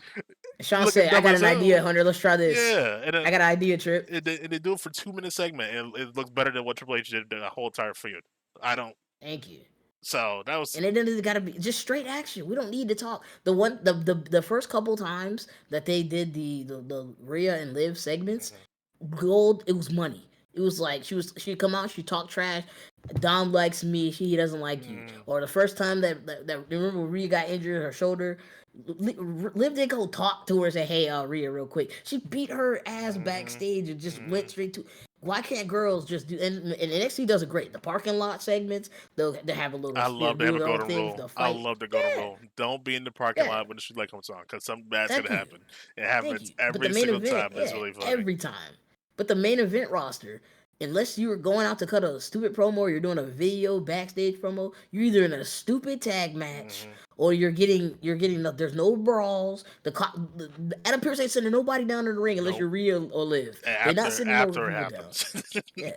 Sean looking said, "I dumb got as an idea, hell. Hunter. Let's try this. Yeah, I got an idea, Trip. and they do it for 2 minute segment, and it looks better than what Triple H did the whole entire feud. I don't. Thank you." So that was. And it doesn't gotta be just straight action. We don't need to talk. The first couple times that they did the Rhea and Liv segments, Mhm. gold. It was money. It was like she'd come out, she talk trash. Dom likes me, he doesn't like you. Mm, Or the first time that remember when Rhea got injured, her shoulder. Liv did go talk to her and say, "Hey, Rhea, real quick." She beat her ass mhm, backstage and just went mhm. straight to. Why can't girls just do? And NXT does it great. The parking lot segments, they have a little I spirit, love to have do a their own golden things. rule. The I fight, love the golden yeah, rule. Don't be in the parking yeah. lot when the street light comes on, because something bad's gonna Thank you. happen. It Thank happens you. But the every main single event, time. It's yeah, really funny. every time. But the main event roster, unless you were going out to cut a stupid promo or you're doing a video backstage promo, you're either in a stupid tag match Hmm. or you're getting there's no brawls. The Adam Pearce ain't sending nobody down to the ring unless Nope. you're real or live. They're not sending no After it people down. happens. Yeah.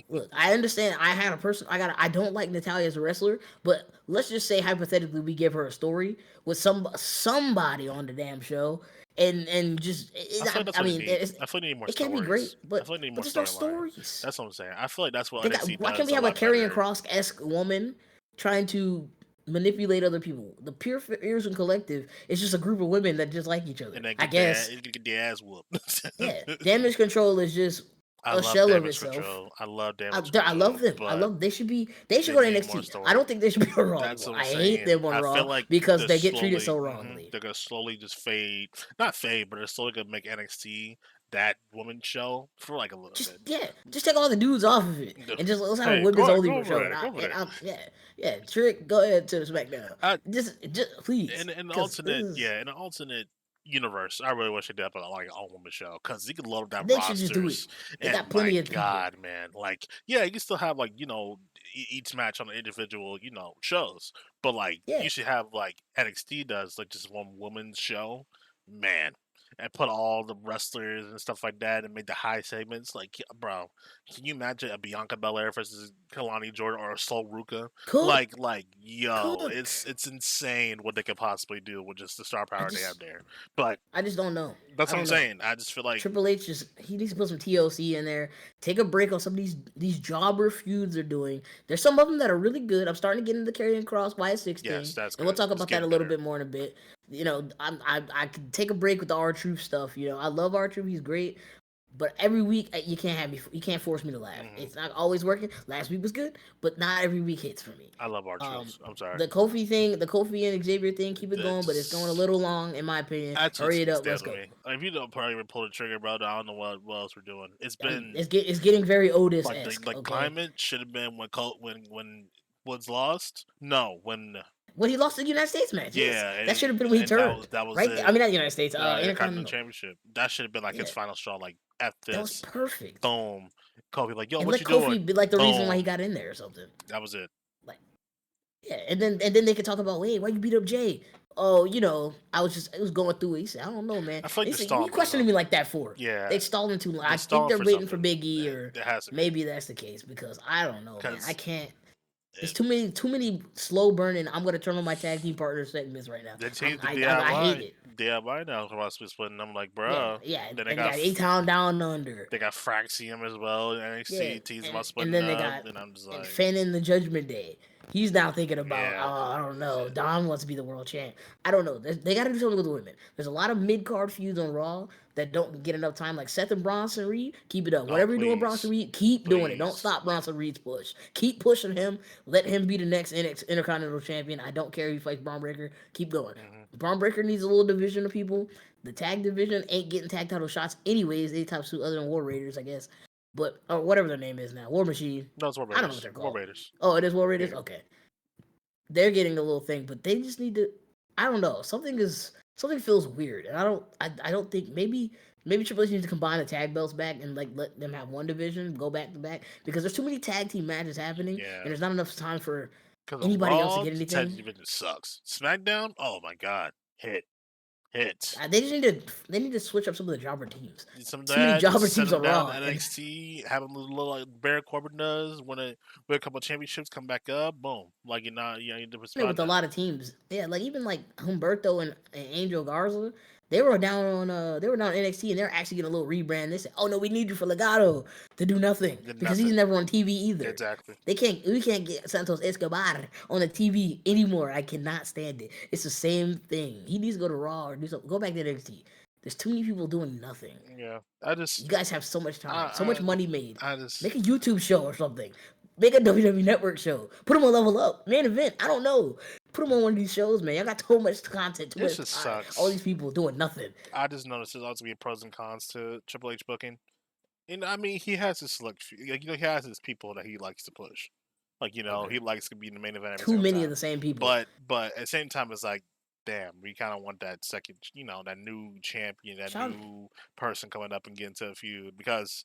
Look, I understand. I had a person. I don't like Natalia as a wrestler, but let's just say hypothetically we give her a story with somebody on the damn show, and just I feel like that's I what they mean need. it's, I feel like they need more it can be great, stories. I but feel like they need but more there's no storyline. stories. That's what I'm saying. I feel like that's what They got. NXT Why can't does we a have a lot Karrion better. Cross esque woman trying to manipulate other people? The Pure Fearsome Collective is just a group of women that just like each other. And then I guess. get their ass whooped. Yeah. Damage Control is just I a love shell of Damage itself. Control. I love I, Damage I love Control, them. I but love. They should be. They should they go to need more NXT. I story. don't think they should be on Raw That's anymore. what I'm I hate saying. them on I feel Raw like because they're they get treated so slowly, wrongly. they're gonna slowly just fade, not fade, but they're slowly gonna make NXT that woman show for like a little Just bit. yeah, just take all the dudes off of it and just let's have a Hey, women's only go over show. there, go over And there. yeah, Trick, go ahead to the SmackDown. I Just please, in the because this alternate, is yeah, in the alternate universe, I really wish they did have like an all woman show, because you could load them they should just do it. rosters, They and got my plenty of people. god, man, like yeah, you can still have like each match on an individual shows, but like Yeah, you should have like NXT does like just one woman's show, man. And put all the wrestlers and stuff like that, and make the high segments. Like, bro, can you imagine a Bianca Belair versus Kalani Jordan or a Sol Ruka? cook, Yo, cook. it's insane what they could possibly do with just the star I power they have just there. But I just don't know. that's I what I'm don't know. saying. I just feel like Triple H just he needs to put some TLC in there. Take a break on some of these jobber feuds they're doing. There's some of them that are really good. I'm starting to get into the Karrion Cross YS6 yes, thing, that's and we'll good. talk It's about that a getting little better. bit more in a bit. I could take a break with the R Truth stuff. I love R Truth. He's great. But every week you can't force me to laugh. Hmm. It's not always working. Last week was good, but not every week hits for me. I love our Um, truths. I'm sorry. the Kofi and Xavier thing, keep it going, but it's going a That's little long in my opinion. that's Hurry just it gonna up, stay let's with go. me. Like, if you don't probably even pull the trigger, bro, I don't know what else we're doing. It's been It's getting very Otis like esque. like Okay, climate should have been when Woods lost. No, when when he lost the United States match, yes, yeah, that should have been when he and turned. that was Right, I it. mean not United States, Intercontinental Intercontinental. Championship. That should have been like his Yeah, final straw. Like F that was this, perfect. boom. Kobe like, yo, And what let you doing? Kofi be like the reason why he Boom. got in there or something. That was it. Like yeah, and then they could talk about wait, why you beat up Jay? Oh, it was going through it. He said, I don't know, man. I feel like He they're said, you stalling for questioning me something. like that for? They Yeah, stalling too long. they're I think stalling they're for waiting for something. Big E, or There has to be, maybe that's the case because I don't know, man. I because can't. There's too many slow burning. I'm gonna turn on my tag team partner segments right now. they changed the I hate DIY. it. DIY now is supposed to be splitting. I'm like, Yeah, bro. yeah, Then and they got A Town Down Under. they got Fraxium as well. Yeah, NXT teasing about and splitting then they up. got And I'm just and like, Finn in the Judgment Day. He's now thinking about, yeah, oh, I don't know. Dom wants to be the world champ. I don't know. They got to do something with the women. There's a lot of mid card feuds on Raw that don't get enough time. Like Seth and Bronson Reed, keep it up. oh Whatever you're doing, Bronson please, Reed, keep doing it. Don't please. stop Bronson Reed's push. Keep pushing him. Let him be the next Intercontinental Champion. I don't care if he fights Braun Breaker. Keep going. Hmm. Braun Breaker needs a little division of people. The tag division ain't getting tag title shots anyways. They top suit other than War Raiders, I guess. But or whatever their name is now, War Machine. No, it's War I don't know what Raiders. they're War called. Raiders. Oh, it is War Raiders. Yeah. Okay, they're getting the little thing, but they just need to. I don't know. Something feels weird, and I don't think maybe Triple H needs to combine the tag belts back and like let them have one division go back to back because there's too many tag team matches happening, and Yeah. there's not enough time for Because on anybody else to Raw, get the tag anything. division sucks. SmackDown, oh my god, hit. They just need to switch up some of the jobber teams. Some of Too many that, jobber send teams them on down Raw, to and NXT, have them little like Baron Corbin does, win a couple championships, come back up, boom. Like you're in a different spot with a now. lot of teams. Yeah, like even like Humberto and Angel Garza, they were down on NXT and they're actually getting a little rebrand. They said, "Oh no, we need you for Legado to do nothing Did because he's nothing. never on TV either." Exactly. We can't get Santos Escobar on the TV anymore. I cannot stand it. It's the same thing. He needs to go to Raw or do something. Go back to NXT. There's too many people doing nothing. Yeah. You guys have so much time, so much I money made. I just Make a YouTube show or something. Make a WWE Network show. Put them on Level Up, Main Event. I don't know. Put them on one of these shows, man. Y'all got too much content, too it much just time. All sucks. these people doing nothing. I just noticed there's also be pros and cons to Triple H booking. And I mean, he has his select, like he has his people that he likes to push. Like Okay. he likes to be in the main event every Too single many of time. the same people. But at the same time, it's like, damn, we kind of want that second, that new champion, that Sean, new person coming up and getting to a feud. Because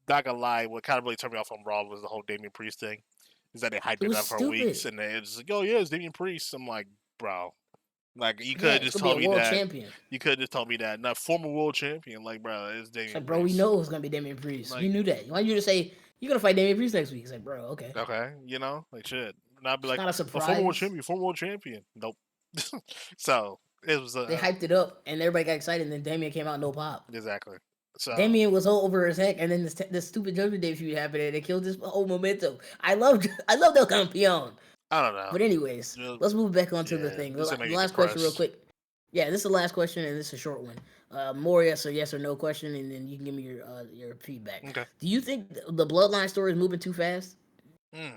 not gonna lie, what kind of really turned me off on Raw was the whole Damian Priest thing. Is that they hyped it it was up for weeks stupid. and then it's like, oh yeah, it's Damian Priest. I'm like, bro, like you could Yeah, have it's just gonna be a told me world that. champion. You could have just told me that. Not former world champion, like bro, it's It's Damian like, bro, we Priest. know it's gonna be Damian Priest. We Like knew that. Why did you just say you're gonna fight Damian Priest next week? It's like, bro, okay. okay, like shit. And I'd be It's like, not a a former world surprise. champion, former world champion. Nope. So it was They hyped it up and everybody got excited, and then Damian came out no pop. exactly. So Damian was all over his heck, and then this stupid Judgment Day feud happened, and it killed this whole momentum. I loved El Campeon. I don't know. But anyways, Just, let's move back onto the yeah, thing. this will make The it last question, real depressed. quick. Yeah, this is the last question, and this is a short one. More yes or no question, and then you can give me your feedback. Okay. Do you think the Bloodline story is moving too fast? Mm,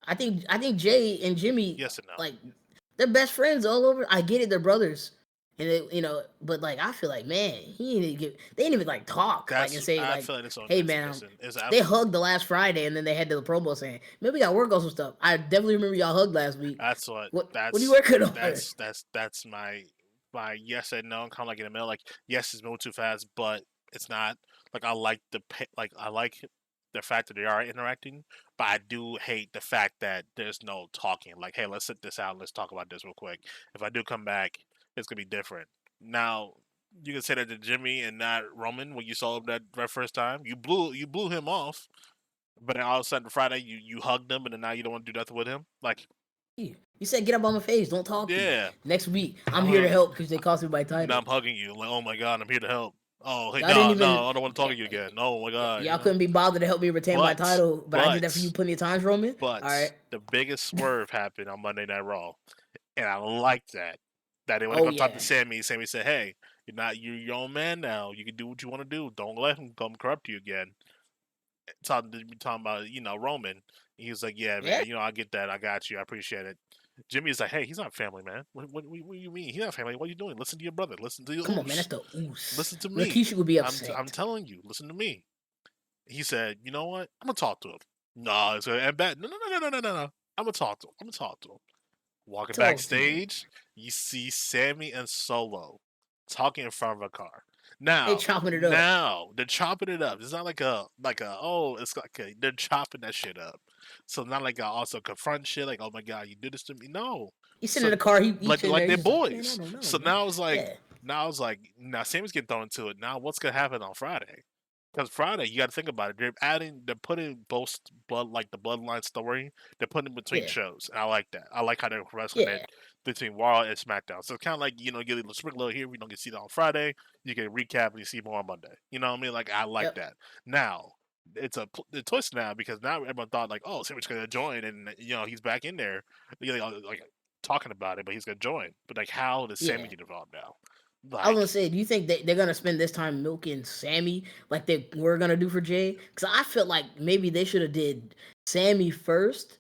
I think Jay and Jimmy, yes and no. like, they're best friends all over. I get it, they're brothers, and but like I feel like, man, he didn't get they didn't even like talk like and say I like, feel like this one hey is man, missing. It's they absolutely. hugged the last Friday, and then they had the promo saying maybe we got to work on some stuff. I definitely remember y'all hugged last week. That's what. What are you working on? That's my yes and no. Kind of like in the middle. Like yes, it's moving too fast, but it's not. Like I like I like the fact that they are interacting, but I do hate the fact that there's no talking. Like hey, let's sit this out. Let's talk about this real quick. If I do come back, it's gonna be different. Now you can say that to Jimmy and not Roman when you saw him that first time. You blew him off, but then all of a sudden Friday you hugged him, and then now you don't want to do nothing with him. Like You said get up on my face, don't talk to me. yeah, Next week, I'm here to uh, help because they cost me my now title. I'm hugging you. Like, oh my god, I'm here to help. Oh, hey, Y'all didn't even no, I don't want to talk to you again. No, oh my god, y'all couldn't be bothered to help me retain my But, title, but I did that for you but, plenty of times, Roman. All right. the biggest swerve happened on Monday Night Raw, and I like that. That they want to Oh go talk to yeah, Sammy. Sammy said, "Hey, you're your own man now. You can do what you want to do. Don't let him come corrupt you again." Talking about Roman. He was like, "Yeah, yeah. man. I get that. I got you. I appreciate it." Jimmy's like, "Hey, he's not family, man. What do you mean? He's not family. What are you doing? Listen to your brother. Listen to your Come on, man. That's oos. the oos. Listen to me. Lakeisha would be I'm upset. telling you. Listen to me." He said, "You know what? I'm gonna talk to him." No, it's and bad. No, no, no, no, no, no, no. I'm gonna talk to him. I'm gonna talk to him. Walking Talk to me. backstage, you see Sammy and Solo talking in front of a car. They chopping it up. Now they're chopping it up. It's not like a oh, it's like they're chopping that shit up. So not like I also confront shit like oh my god, you did this to me. No, He's sitting in so the car. He's sitting like there. they're He's just like, man, I boys. don't know, So man. Yeah, now Sammy's getting thrown into it. Now what's gonna happen on Friday? Because Friday, you got to think about it. They're putting both like the bloodline story. They're putting it between yeah, shows. And I like that. I like how they're wrestling it yeah, between Raw and SmackDown. So it's kind of like get a little sprinkle here. We don't get to see that on Friday. You can recap and you see more on Monday. You know what I mean? Like I like yep. that. Now it's a twist now because now everyone thought like, oh, Sammy's gonna join and he's back in there, like talking about it, but he's gonna join. But like, how does Sammy Yeah. get involved now? I was Like, gonna say, do you think they're gonna spend this time milking Sammy like they were gonna do for Jay? Because I felt like maybe they should have did Sammy first,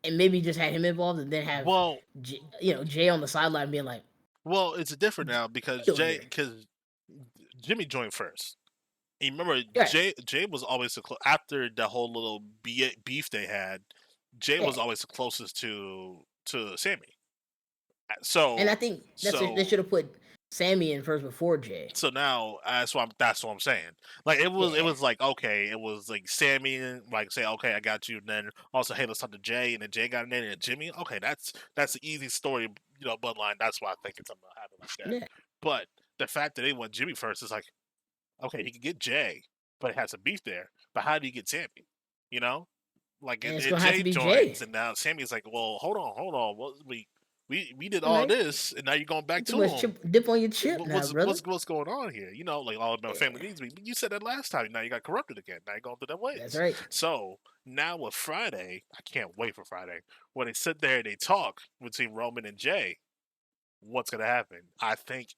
and maybe just had him involved, and then have well, Jay on the sideline being like, Well, it's different now "What because you doing here?" Jimmy joined first. And remember, Right? Jay was always after the whole little beef they had. Jay Yeah. was always the closest to Sammy. And I So think they so should have put Sammy in first before Jay. so now that's what I'm saying. Like Yeah. it was like okay, it was like Sammy like say okay I got you, and then also hey let's talk to Jay, and then Jay got in there and Jimmy. Okay, that's the easy story, bloodline. That's why I think it's something to happen like that. Yeah. But the fact that they went Jimmy first is like okay, he could get Jay, but it has some beef there. But how do you get Sammy? You know, like And it's if gonna have to Jay be Jay. joins and now Sammy's like, well, hold on, what we did All all right. this and now you're going back Too to much him. dip on your chip now, brother. What's going on here? Like all my family Yeah. needs me. But you said that last time. Now you got corrupted again. Now you're going through them That's ways. right. So now with Friday, I can't wait for Friday when they sit there and they talk between Roman and Jay. What's gonna happen? I think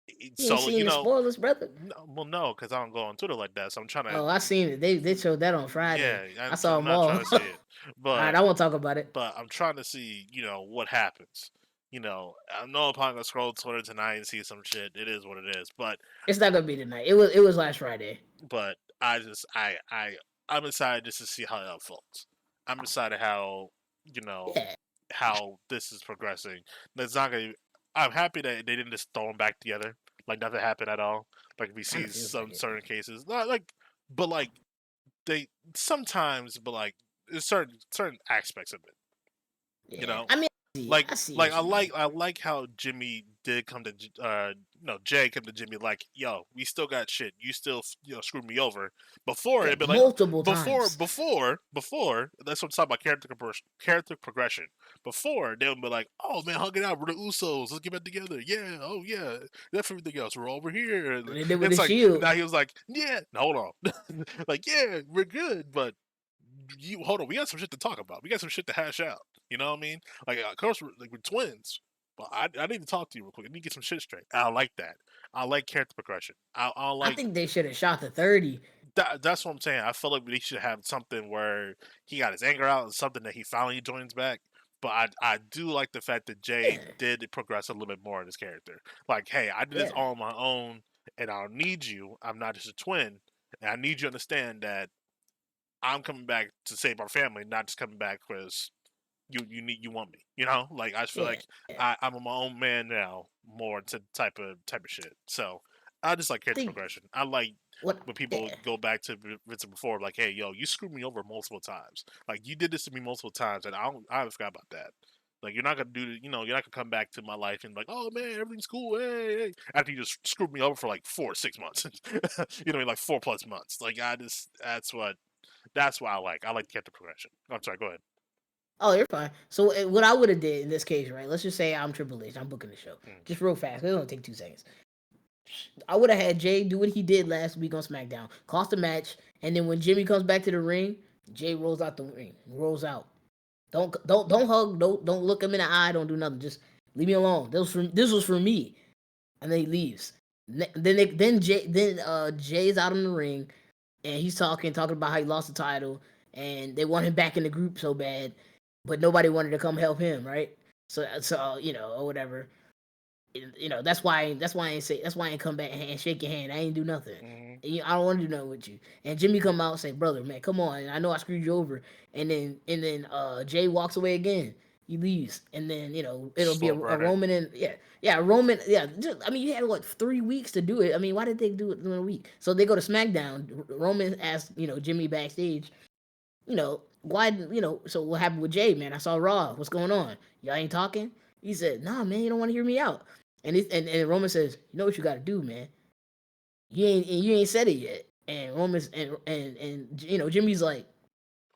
You ain't so. seen the spoilers, brother. No, well, no, because I don't go on Twitter like that. So I'm trying to Oh, I seen it. They showed that on Friday. yeah, I saw I'm them not all. trying to see All it, right, but I won't talk about it. I'm trying to see, what happens. I know I'm probably gonna scroll Twitter tonight and see some shit. It is what it is, but It's not gonna be tonight. It was last Friday. but I'm excited just to see how it unfolds. I'm excited how you know Yeah, how this is progressing. That's not gonna. I'm happy that they didn't just throw them back together, like nothing happened at all. Like we kind see of feels like some it. certain cases, not like, but like they sometimes, but like there's certain aspects of it. You Yeah, know, I mean, like I see like what you mean. I like how Jimmy did come to no Jay come to Jimmy like, yo, we still got shit. You still screwed me over. Before Yeah, it'd be like multiple times. before that's what I'm talking about character progression. Before they would be like, oh man, hug it out, we're the Usos, let's get back together. Yeah, oh yeah, that's everything else. We're over here. And They did with the it's like Shield. now he was like, yeah, hold on, like yeah, we're good, but you hold on, we got some shit to talk about. We got some shit to hash out. You know what I mean? Like, of course, we're twins, but I need to talk to you real quick. I need to get some shit straight. I like that. I like character progression. I I like think they should have shot the 30. that. That's what I'm saying. I feel like we should have something where he got his anger out and something that he finally joins back. But I do like the fact that Jay Yeah, did progress a little bit more in his character. Like, hey, I did this yeah. all on my own, and I don't need you. I'm not just a twin, and I need you to understand that I'm coming back to save our family, not just coming back because you want me. You know, like I just feel Yeah, like yeah. I'm my own man now, more to type of shit. So I just like I character think progression. I like what? when people Yeah, go back to Vincent before, like, hey, yo, you screwed me over multiple times. Like you did this to me multiple times, and I forgot about that. Like you're not gonna do, you're not gonna come back to my life and like, oh man, everything's cool, hey, hey, after you just screwed me over for like 4 or 6 months, like 4 plus months. Like that's what I like. I like character progression. I'm sorry, go ahead. oh, you're fine. So what I would have did in this case, right? Let's just say I'm Triple H. I'm booking the show. Mm. Just real fast. It's gonna take 2 seconds. I would have had Jay do what he did last week on SmackDown, cost the match, and then when Jimmy comes back to the ring, Jay rolls out the ring, rolls out. Don't hug, don't look him in the eye, don't do nothing. Just leave me alone. This was for me, and then he leaves. Then Jay's out in the ring, and he's talking about how he lost the title, and they want him back in the group so bad, but nobody wanted to come help him, right? So or whatever. That's why I ain't come back and shake your hand. I ain't do nothing. Hmm. I don't want to do nothing with you. And Jimmy come out and say, brother, man, come on. I know I screwed you over. And then Jay walks away again. He leaves, and then it'll be Slow a burner. Roman and Roman. Yeah, I mean you had what 3 weeks to do it. I mean why did they do it in a week? So they go to SmackDown. Roman asked Jimmy backstage, why, so what happened with Jay, man? I saw Raw. What's going on? Y'all ain't talking? He said, nah, man, you don't want to hear me out. And Roman says, you know what you got to do, man. You ain't said it yet. And Roman's and Jimmy's like,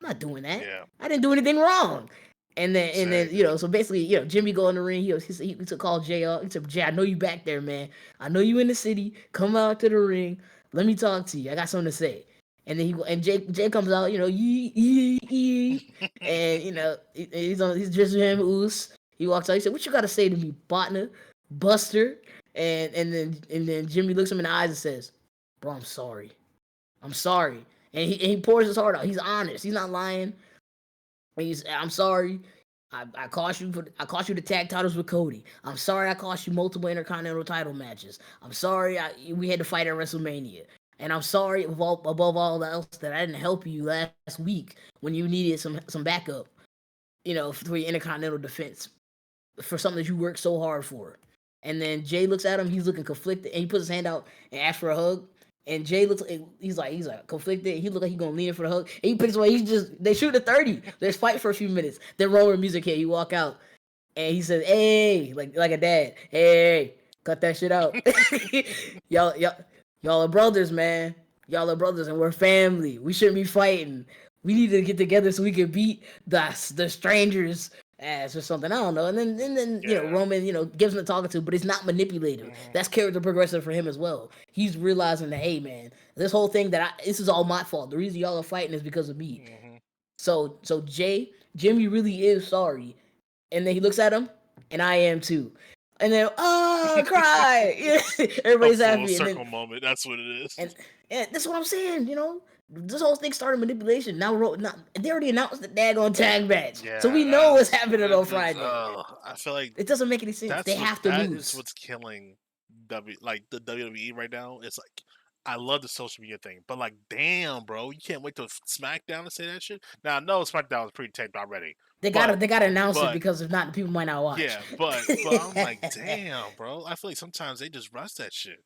I'm not doing that. Yeah, I didn't do anything wrong. And then exactly. so basically Jimmy go in the ring. He took call Jay up. He said, Jay, I know you back there, man. I know you in the city. Come out to the ring. Let me talk to you. I got something to say. And then Jay comes out. Yee yee yee, and he's just him Oos. He walks out. He said, "What you got to say to me, partner, Buster?" And then Jimmy looks him in the eyes and says, "Bro, I'm sorry. I'm sorry." And he pours his heart out. He's honest. He's not lying. I'm sorry. I cost you the tag titles with Cody. I'm sorry I cost you multiple intercontinental title matches. I'm sorry we had to fight at WrestleMania. And I'm sorry above all else that I didn't help you last week when you needed some backup, for your intercontinental defense for something that you worked so hard for. And then Jay looks at him. He's looking conflicted, and he puts his hand out and asks for a hug. And Jay looks, he's like conflicted. He looks like he's gonna lean in for the hug. And he picks away. They shoot a 30. There's fight for a few minutes. Then Roman music hit. You walk out, and he says, "Hey," like a dad. "Hey, cut that shit out. y'all are brothers, man. Y'all are brothers, and we're family. We shouldn't be fighting. We need to get together so we can beat the strangers ass or something. I don't know." And then Yeah. Roman gives him the talking to, but it's not manipulative. Hmm. That's character progressive for him as well. He's realizing that, hey man, this whole thing this is all my fault. The reason y'all are fighting is because of me. Hmm. So Jimmy really is sorry, and then he looks at him, and I am too. And then cry. A Everybody's full happy, and then circle moment. That's what it is. and that's what I'm saying. This whole thing started manipulation. Now they already announced the daggone tag match, so we Yeah, know what's happening on that's Friday. I feel like It doesn't make any sense. They have to that is lose. what's killing like the WWE right now. It's like I love the social media thing, but like, damn, bro, you can't wait till SmackDown to say that shit. Now I know SmackDown was pre-taped already, but They gotta announce it but because if not, the people might not watch. yeah, but I'm like, damn, bro. I feel like sometimes they just rush that shit.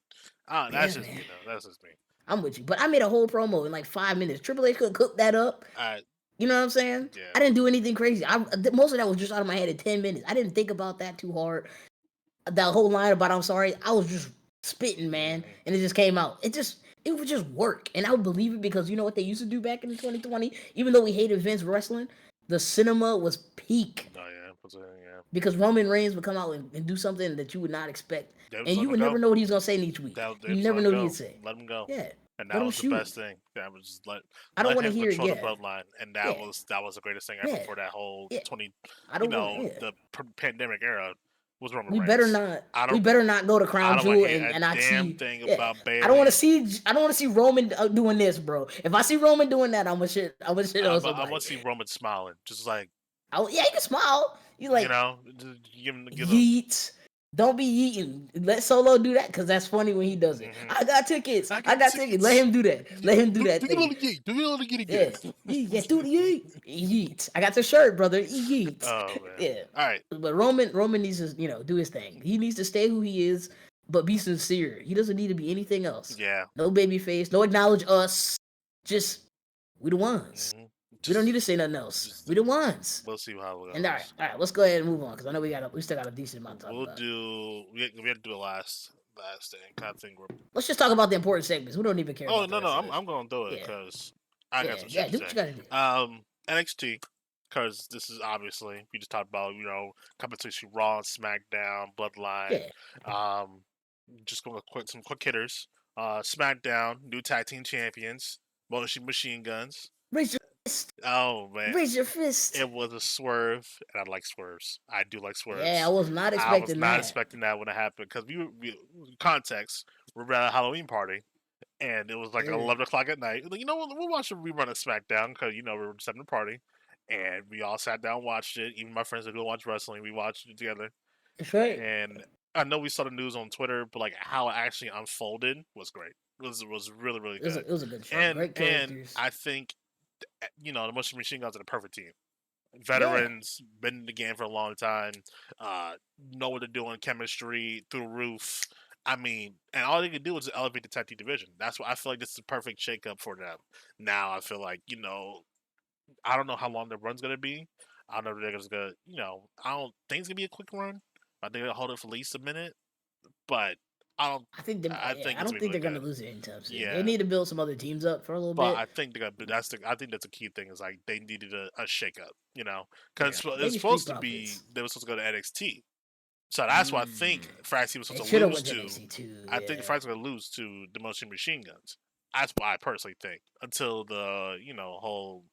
That's Yeah, just man. that's just me. I'm with you. But I made a whole promo in like 5 minutes. Triple H could cook that up. I You know what I'm saying? yeah. I didn't do anything crazy. Most of that was just out of my head in 10 minutes. I didn't think about that too hard. That whole line about I'm sorry, I was just spitting, man, Mhm. and it just came out. It would just work, and I would believe it because you know what they used to do back in 2020. Even though we hated Vince wrestling, the cinema was peak Oh yeah, yeah. because Roman Reigns would come out and do something that you would not expect, They was and you letting him would never go. know what he was gonna say in each week. They You was never letting him know what go. he'd say. Let him go. Yeah, And let that him was the shoot. best thing. That was just I don't let want to him hear. control the Yeah, bloodline, and yeah, that was the greatest thing ever yeah, for that whole yeah. 20, I don't want. Yeah. the pandemic era was Roman We better Reigns. not. I We don't better not go to I Crown don't want to Jewel hear and a not damn see. thing Yeah, about I don't want to Bailey. see. I don't want to see Roman doing this, bro. If I see Roman doing that, I'm gonna shit. I'm gonna shit on I want somebody. to see Roman smiling, just like Yeah, you can smile. You like just give him. yeet. Don't be yeeting. Let Solo do that because that's funny when he does it. Hmm I got tickets. I I got got tickets. Let tickets. him do that. Let him do that Do you thing. want to get? Do you want to get Yeah, again? yeah, do the yeet. Yeet. I got the shirt, brother. Yeet. Oh man! Yeah. All right, But Roman needs to, do his thing. He needs to stay who he is, but be sincere. He doesn't need to be anything else. yeah. No baby face, no acknowledge us. Just we the ones. hmm We don't need to say nothing else. Just We the ones. we'll see how it And goes. all right, let's go ahead and move on because I know we still got a decent amount to talk We'll about. do. We have to do the last thing. Kind of thing. Let's just talk about the important segments. We don't even care Oh about the no rest of this. I'm going to do it Yeah, because I got yeah, some shit yeah. to Do what say. you gotta do. NXT because this is obviously we just talked about competition Raw, SmackDown, Bloodline. Yeah, Um, just going to some quick hitters. SmackDown, new tag team champions, Motion Machine Guns. raise your fist. Oh man, Raise your fist. it was a swerve, and I like swerves. I do like Yeah, I swerves. was not I was expecting not that. expecting that when it happened because context. We're at a Halloween party, and it was like Yeah. 11 o'clock at night. Like, you know what? We'll watch a rerun of SmackDown because we were just having a party, and we all sat down, watched it. Even my friends that don't watch wrestling, we watched it together. That's right. And I know we saw the news on Twitter, but like how it actually unfolded was great. It was really good. It was a good show. And Great characters. I think the Motion Machine Guns are the perfect team. Yeah. Veterans, been in the game for a long time, uh, know what they're doing, chemistry through the roof. I mean, and all they can do is elevate the tag team division. That's why I feel like this is the perfect shakeup for them. Now I feel like I don't know how long the run's gonna be. I don't know if they're just gonna I don't think it's gonna be a quick run. I think they'll hold it for at least a minute, but I don't. I think I it's don't gonna be think really they're gonna good. lose it anytime soon. They Yeah, need to build some other teams up for a little but bit. I think I think that's a key thing is like they needed a shake up, Yeah. because it's Maybe Street supposed to be Profits. they were supposed to go to NXT, so that's why I Mm. think Fraxy was They supposed to should have lose went to to. NXT too. I think Yeah. Fraxy was going to lose to the Motion Machine Guns. That's what I personally think until the whole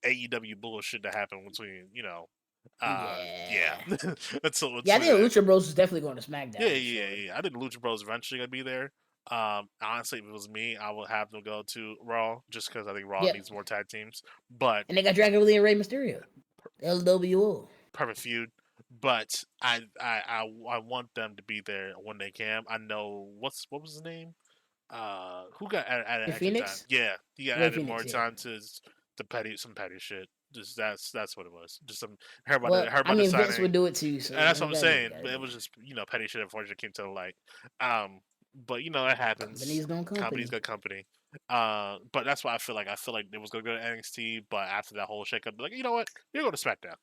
AEW bullshit that happened between yeah Yeah. until Yeah, I think that. Lucha Bros is definitely going to Yeah, SmackDown for yeah, sure. yeah. I think Lucha Bros eventually gonna be there. Honestly, if it was me, I would have them go to Raw just because I think Raw Yep. needs more tag teams. But And they got Dragon Lee and Rey Mysterio. LWO. perfect feud. But I want them to be there when they can. I know what was his name? Who got added Rey extra time? Phoenix? Yeah, he got Ray added more Phoenix, yeah. time to some petty shit. Just that's what it was. Just some heard Well, I about the mean, Vince signing. would do it too, And so that's what you I'm gotta do what you saying. gotta But it do. was just petty shit. Unfortunately, came to the light. But it happens. Company's gonna Company's company. got company. But that's why I feel like it was gonna go to NXT. But after that whole shakeup, like you know what, you're going to SmackDown.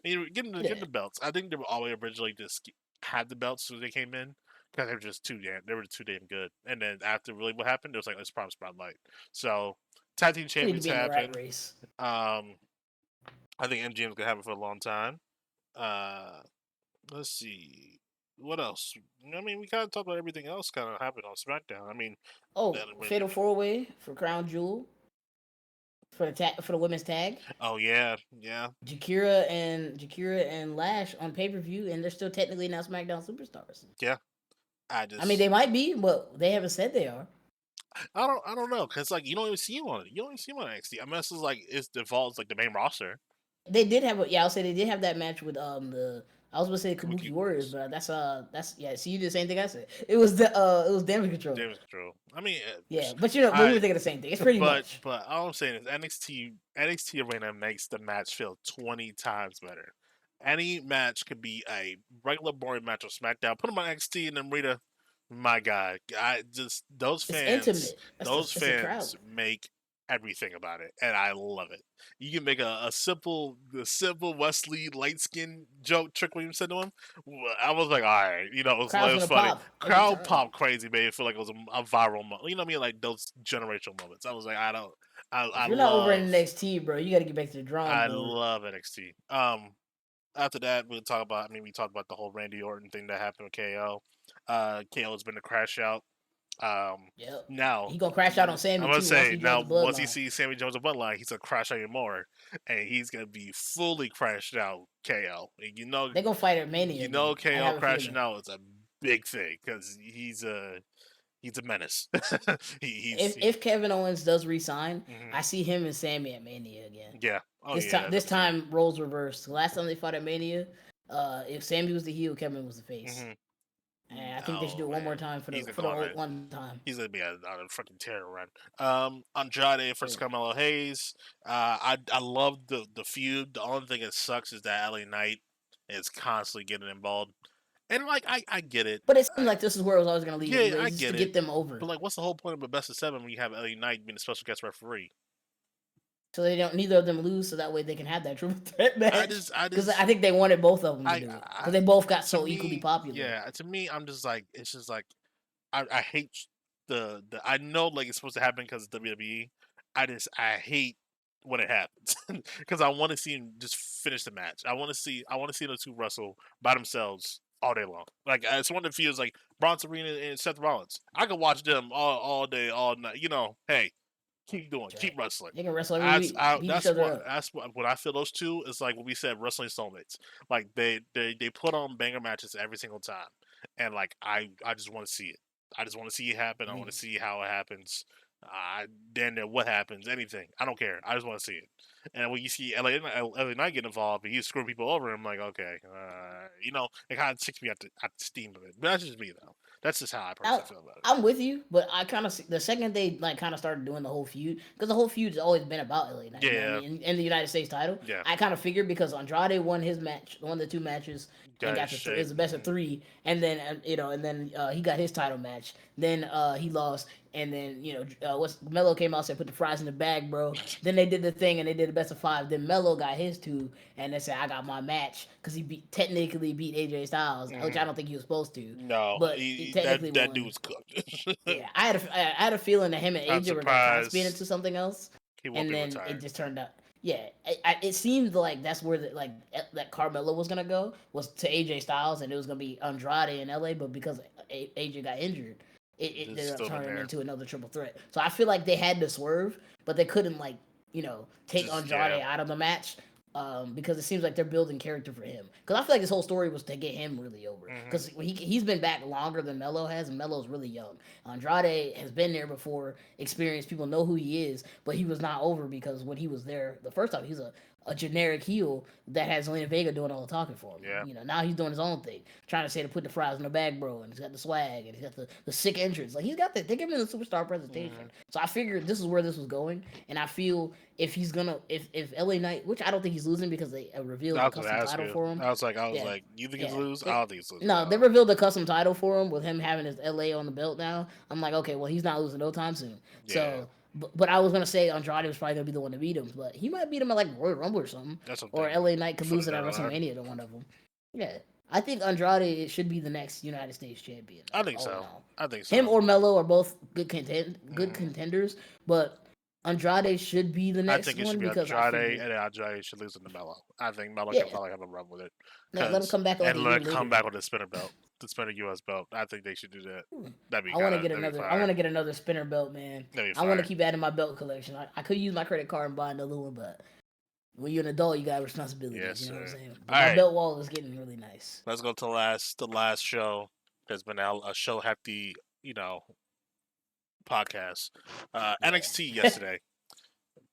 And you're getting Yeah. the belts. I think they were always originally just had the belts as they came in because they were too damn good. And then after really what happened, it was like let's prime spotlight. So tag team They need to champions be in the rat happen. race. Um, I think MGM's gonna have it for a long time. Uh, let's see. What else? I mean, we kind of talked about everything else kind of happened on SmackDown. I mean, Oh, Fatal Four Way for Crown Jewel for the women's tag. oh yeah, yeah, Jakira and Lash on pay per view, and they're still technically not SmackDown superstars. yeah. I I mean, just, they might be, but they haven't said they are. I don't know, cause like you don't even see him on it. You don't even see him on NXT. I mean, it's default, it's like the main roster. They did have a yeah. I'll say they did have that match with the I was gonna say Kabuki Kabuki Warriors, Warriors. but that's yeah. See, you did the same thing I said. It was damage control. Damage control. I mean, Yeah, but you know, but we I were thinking the same thing. It's pretty much. but all I'm saying is NXT Arena makes the match feel 20 times better. Any match could be a regular boring match on SmackDown. Put them on NXT and then Rita. My God, I just It's intimate. those It's a crowd. fans make everything about it, and I love it. You can make a simple Wesley light skin joke trick when you said to him. I was like, all right, it Crowd's was gonna funny. pop every Crowd time. pop crazy, man. I feel like it was a viral moment. You know what I mean? Like those generational moments. I was like, I don't. If you're not over in NXT, bro, you got to get back to the drawing I board. love NXT. After that, we'll talk about. I mean, we talked about the whole Randy Orton thing that happened with KO. KO's been to crash out. Um, Yep. now He gonna crash out on I'm Sammy gonna too once say he joins now the once he bloodline. sees Sammy Jones' bloodline, he's gonna crash out even more, and he's gonna be fully crashed out. KO, and They gonna fight at Mania again. I KO have a crashing feeling. out is a big thing because he's a menace. If Kevin Owens does resign, Mhm. I see him and Sammy at Mania again. Yeah. Oh yeah, This that's it. time roles reversed. Last time they fought at Mania, if Sammy was the heel, Kevin was the face. Hmm. And I think they should do Oh it one more man, time he's gonna for go the on old a one time. he's gonna be on a freaking terror run. Andrade versus Yeah. Carmelo Hayes. I love the feud. The only thing that sucks is that LA Knight is constantly getting involved, and like I get it. But it seems like this is where it was always gonna lead Yeah, anyway, I just to get it. get them But over. like, what's the whole point of a best of seven when you have LA Knight being a special guest referee? So they don't neither of them lose, so that way they can have that triple threat I match. just, I Because just, I think they wanted both of them to do it I because they both got to so equally me, popular. yeah, to me, I'm just like, it's just like I hate the I know like it's supposed to happen because it's WWE. I hate when it happens because I want to see him just finish the match. I want to see those two wrestle by themselves all day long. Like it's one that feels like Bronson Reed and Seth Rollins. I could watch them all day, all night. Hey, keep doing, That's keep right. wrestling. They can wrestle every week, beat each other up. That's what when I feel those two is like what we said wrestling soulmates. Like they put on banger matches every single time, and like I just want to see it. I just want to see it happen. I want to Mm. see how it happens. Then what happens, anything. I don't care. I just want to see it. And when you see LA Knight get involved and he's screwing people over, I'm like, okay, it kind of ticks me at the steam of it. But that's just me though. That's just how I I, personally feel about it. I'm with you, but I kind of the second they like kind of started doing the whole feud because the whole feud's always been about LA Knight. You know what I Yeah, mean? In the United States title, yeah. I kind of figured because Andrade won his match, won the two matches, and Got his got it shape. was the best of three, and then and then he got his title match. Then he lost, and then what's Melo came out and said put the fries in the bag, bro. Then they did the thing and they did the best of five. Then Melo got his two, and they said I got my match because he technically beat AJ Styles, which I Hmm. don't think he was supposed to, No, but he technically that won. dude's cooked. Yeah, I had a feeling that him and I'm AJ were gonna kind of spin surprised into something else, he won't and be then it retired. just turned out. Yeah, it seemed like that's where that Carmelo was gonna go was to AJ Styles, and it was gonna be Andrade in LA, but because AJ got injured, it Just ended up still been turning there. into another triple threat. So I feel like they had to swerve, but they couldn't take Just yeah. Andrade out of the match. Because it seems like they're building character for him. Because I feel like this whole story was to get him really over. Hmm. Because he's been back longer than Melo has, and Melo's really young. Andrade has been there before, experienced. People know who he is, but he was not over because when he was there the first time, he's a generic heel that has Zelina Vega doing all the talking for him. Yeah. Now he's doing his own thing, trying to say to put the fries in the bag, bro, and he's got the swag and he's got the sick entrance. Like they give him the superstar Hmm. presentation. So I figured this is where this was going, and I feel if LA Knight, which I don't think he's losing because they revealed I the was gonna custom ask title you. for him. I was Yeah, like, you think he's yeah. lose? I don't think he's losing at No, they all. revealed the custom title for him with him having his LA on the belt now. I'm like, okay, well he's not losing no time soon. Yeah, So, but I was gonna say Andrade was probably gonna be the one to beat him, but he might beat him at like Royal Rumble or something, that's what I'm or thinking LA Knight could for lose the it at title. WrestleMania to one of them. Yeah, I think Andrade should be the next United States champion. I think All in so. all, I think him so. or Melo are both good Hmm. contenders, but Andrade should be the I next think it should one be because I Andrade, figure, and then Andrade should lose in the Mello. I think Mello can yeah, probably have a run with it, let him cause come back like and a let year it come later. back with the spinner belt, the spinner US belt. I think they should do that. That'd be I want fire. to get another spinner belt, man. That'd be I want to fire. keep adding my belt collection. I could use my credit card and buy another one, but when you're an adult, you got Yes, responsibilities. You know what I'm sir. saying? But All my right, belt wall is getting really nice. let's go to the last show. There's been a show hefty, podcast. Yeah. NXT yesterday.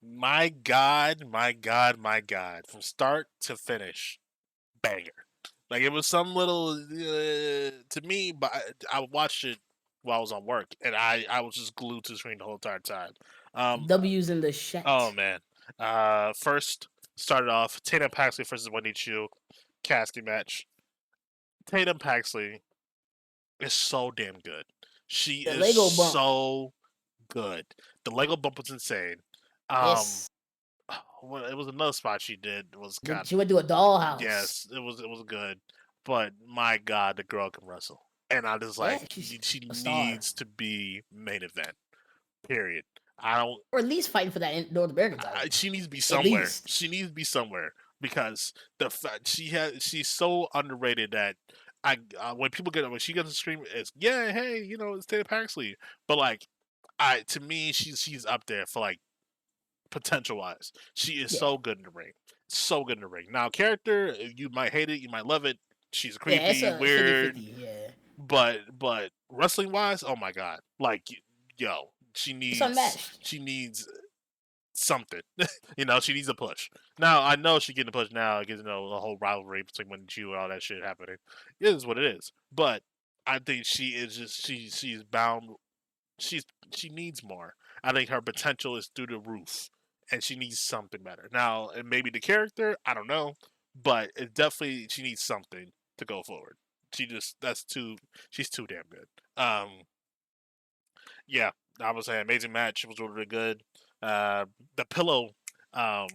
My God, my God, my God! From start to finish, banger. Like it was some little to me, but I watched it while I was on work, and I was just glued to the screen the whole entire time. Um, W's in the oh chat. man, first started off Tatum Paxley versus Wendy Chu casting match. Tatum Paxley is so damn good. She The is Lego bump. so good. The Lego bump was insane. Um, Yes. well, it was another spot she did was God. She went to a dollhouse. Yes, it was good, but my God, the girl can wrestle, and I just Yeah, like she's she a star. needs to be main event. Period. I don't. Or at least fighting for that North American title. She needs to be At somewhere. least. She needs to be somewhere because the fact she's so underrated that when people get when she gets to scream, it's yeah, hey, it's Taylor Paxley, but like to me she's up there for like potential wise. She is Yeah. so good in the ring. So good in the ring. Now, character, you might hate it, you might love it. She's Yeah, it's creepy, a 50-50. weird, Yeah. but wrestling wise, oh my god. Like yo, It's she unmatched. needs something. She needs a push. Now, I know she's getting a push now because the whole rivalry between when Jew and all that shit happening. It is what it is. But I think she is just she's bound she's she needs more. I think her potential is through the roof, and she needs something better. Now, and maybe the character, I don't know, but it definitely she needs something to go forward. She's too damn good. Yeah, I was saying amazing match. It was really good. The pillow, um,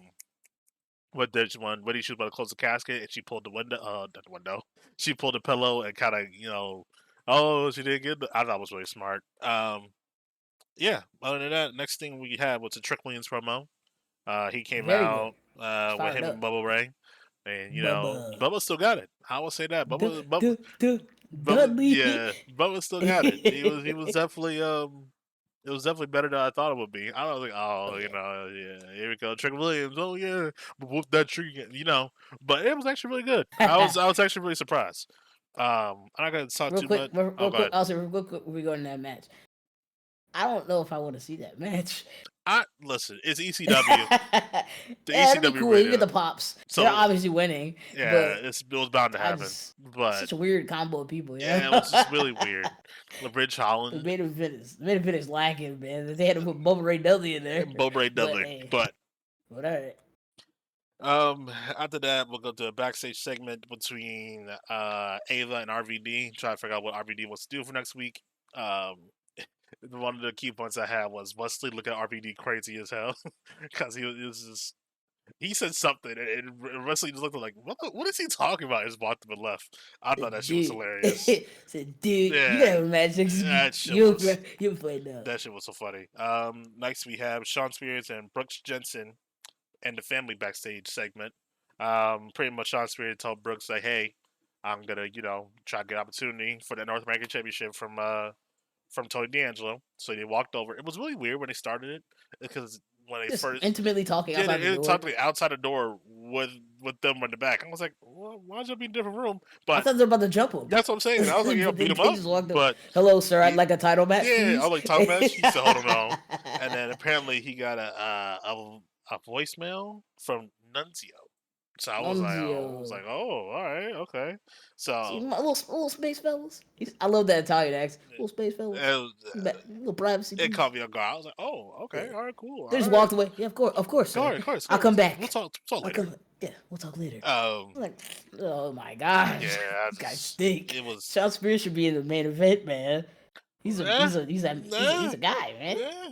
what did she one? When she was about to close the casket and she pulled the window, not the window. She pulled the pillow and kind of, oh, she didn't get. I thought it was really smart. Yeah. Other than that, next thing we had was a Trick Williams promo. He came Very good. out with Fired him and up. Bubba Ray, and Bubba. Bubba still got it. I will say that Bubba, Dudley. yeah, Bubba still got it. He was definitely it was definitely better than I thought it would be. I was like, Oh oh, yeah. yeah, here we go, Trick Williams. Oh yeah, whoop that tree, But it was actually really good. I was actually really surprised. I'm not gonna talk real too quick, much. real, Oh, real go quick. ahead. Also, real quick, we go in that match. I don't know if I want to see that match. I listen. It's ECW. Yeah, The it'd be ECW cool. You get radio. the pops. They're So obviously winning, yeah, but it was bound to I happen. just But such a weird combo of people, you know. yeah, it was just really weird. Ridge The Holland main event is lacking, man. They had to put Bubba Ray Dudley in there, and Bo Bray but Dudley. hey, But whatever. after that we'll go to a backstage segment between Ava and RVD. Try to figure out what RVD wants to do for next week. Um, one of the key points I had was Wesley look at RVD crazy as hell because he was just he said something and Wesley just looked like what is he talking about? Just walked up and left. I thought that shit was Dude, hilarious. said, dude, you gotta Yeah, have a match next week. that shit You was you play now. that shit was so funny. Next we have Sean Spears and Brooks Jensen and the family backstage segment. Pretty much Sean Spears told Brooks like, "Hey, I'm gonna try to get opportunity for the North American Championship from Tony D'Angelo." So they walked over. It was really weird when they started it because when they Just first intimately talking yeah, outside the they door. talked to me outside the door with them in the back. I was like, well, why don't you be in a different room? I But thought they were about to jump him, that's what I'm saying. I was like, but beat him they up, just walked up. but Hello, sir. I'd he like a title match, yeah, I please. was like, title match. He said, hold on, no. And then apparently he got a voicemail from Nunzio. So I was Nunzio. like, oh, all right, okay. See, So my little space fellas. I love that Italian accent. Little space it, fellas. was, Little privacy, it please. caught me off guard. I was like, oh, Yeah. okay, all right, cool, They all just right. walked away. Yeah, of course, sir. Of I'll come course. back. We'll talk I'll later. come. Yeah, we'll talk later. Um, I'm like, oh my gosh, yeah, this guy stink. it was, Sean Spears should be in the main event, man. eh, He's nah, a guy, man. yeah.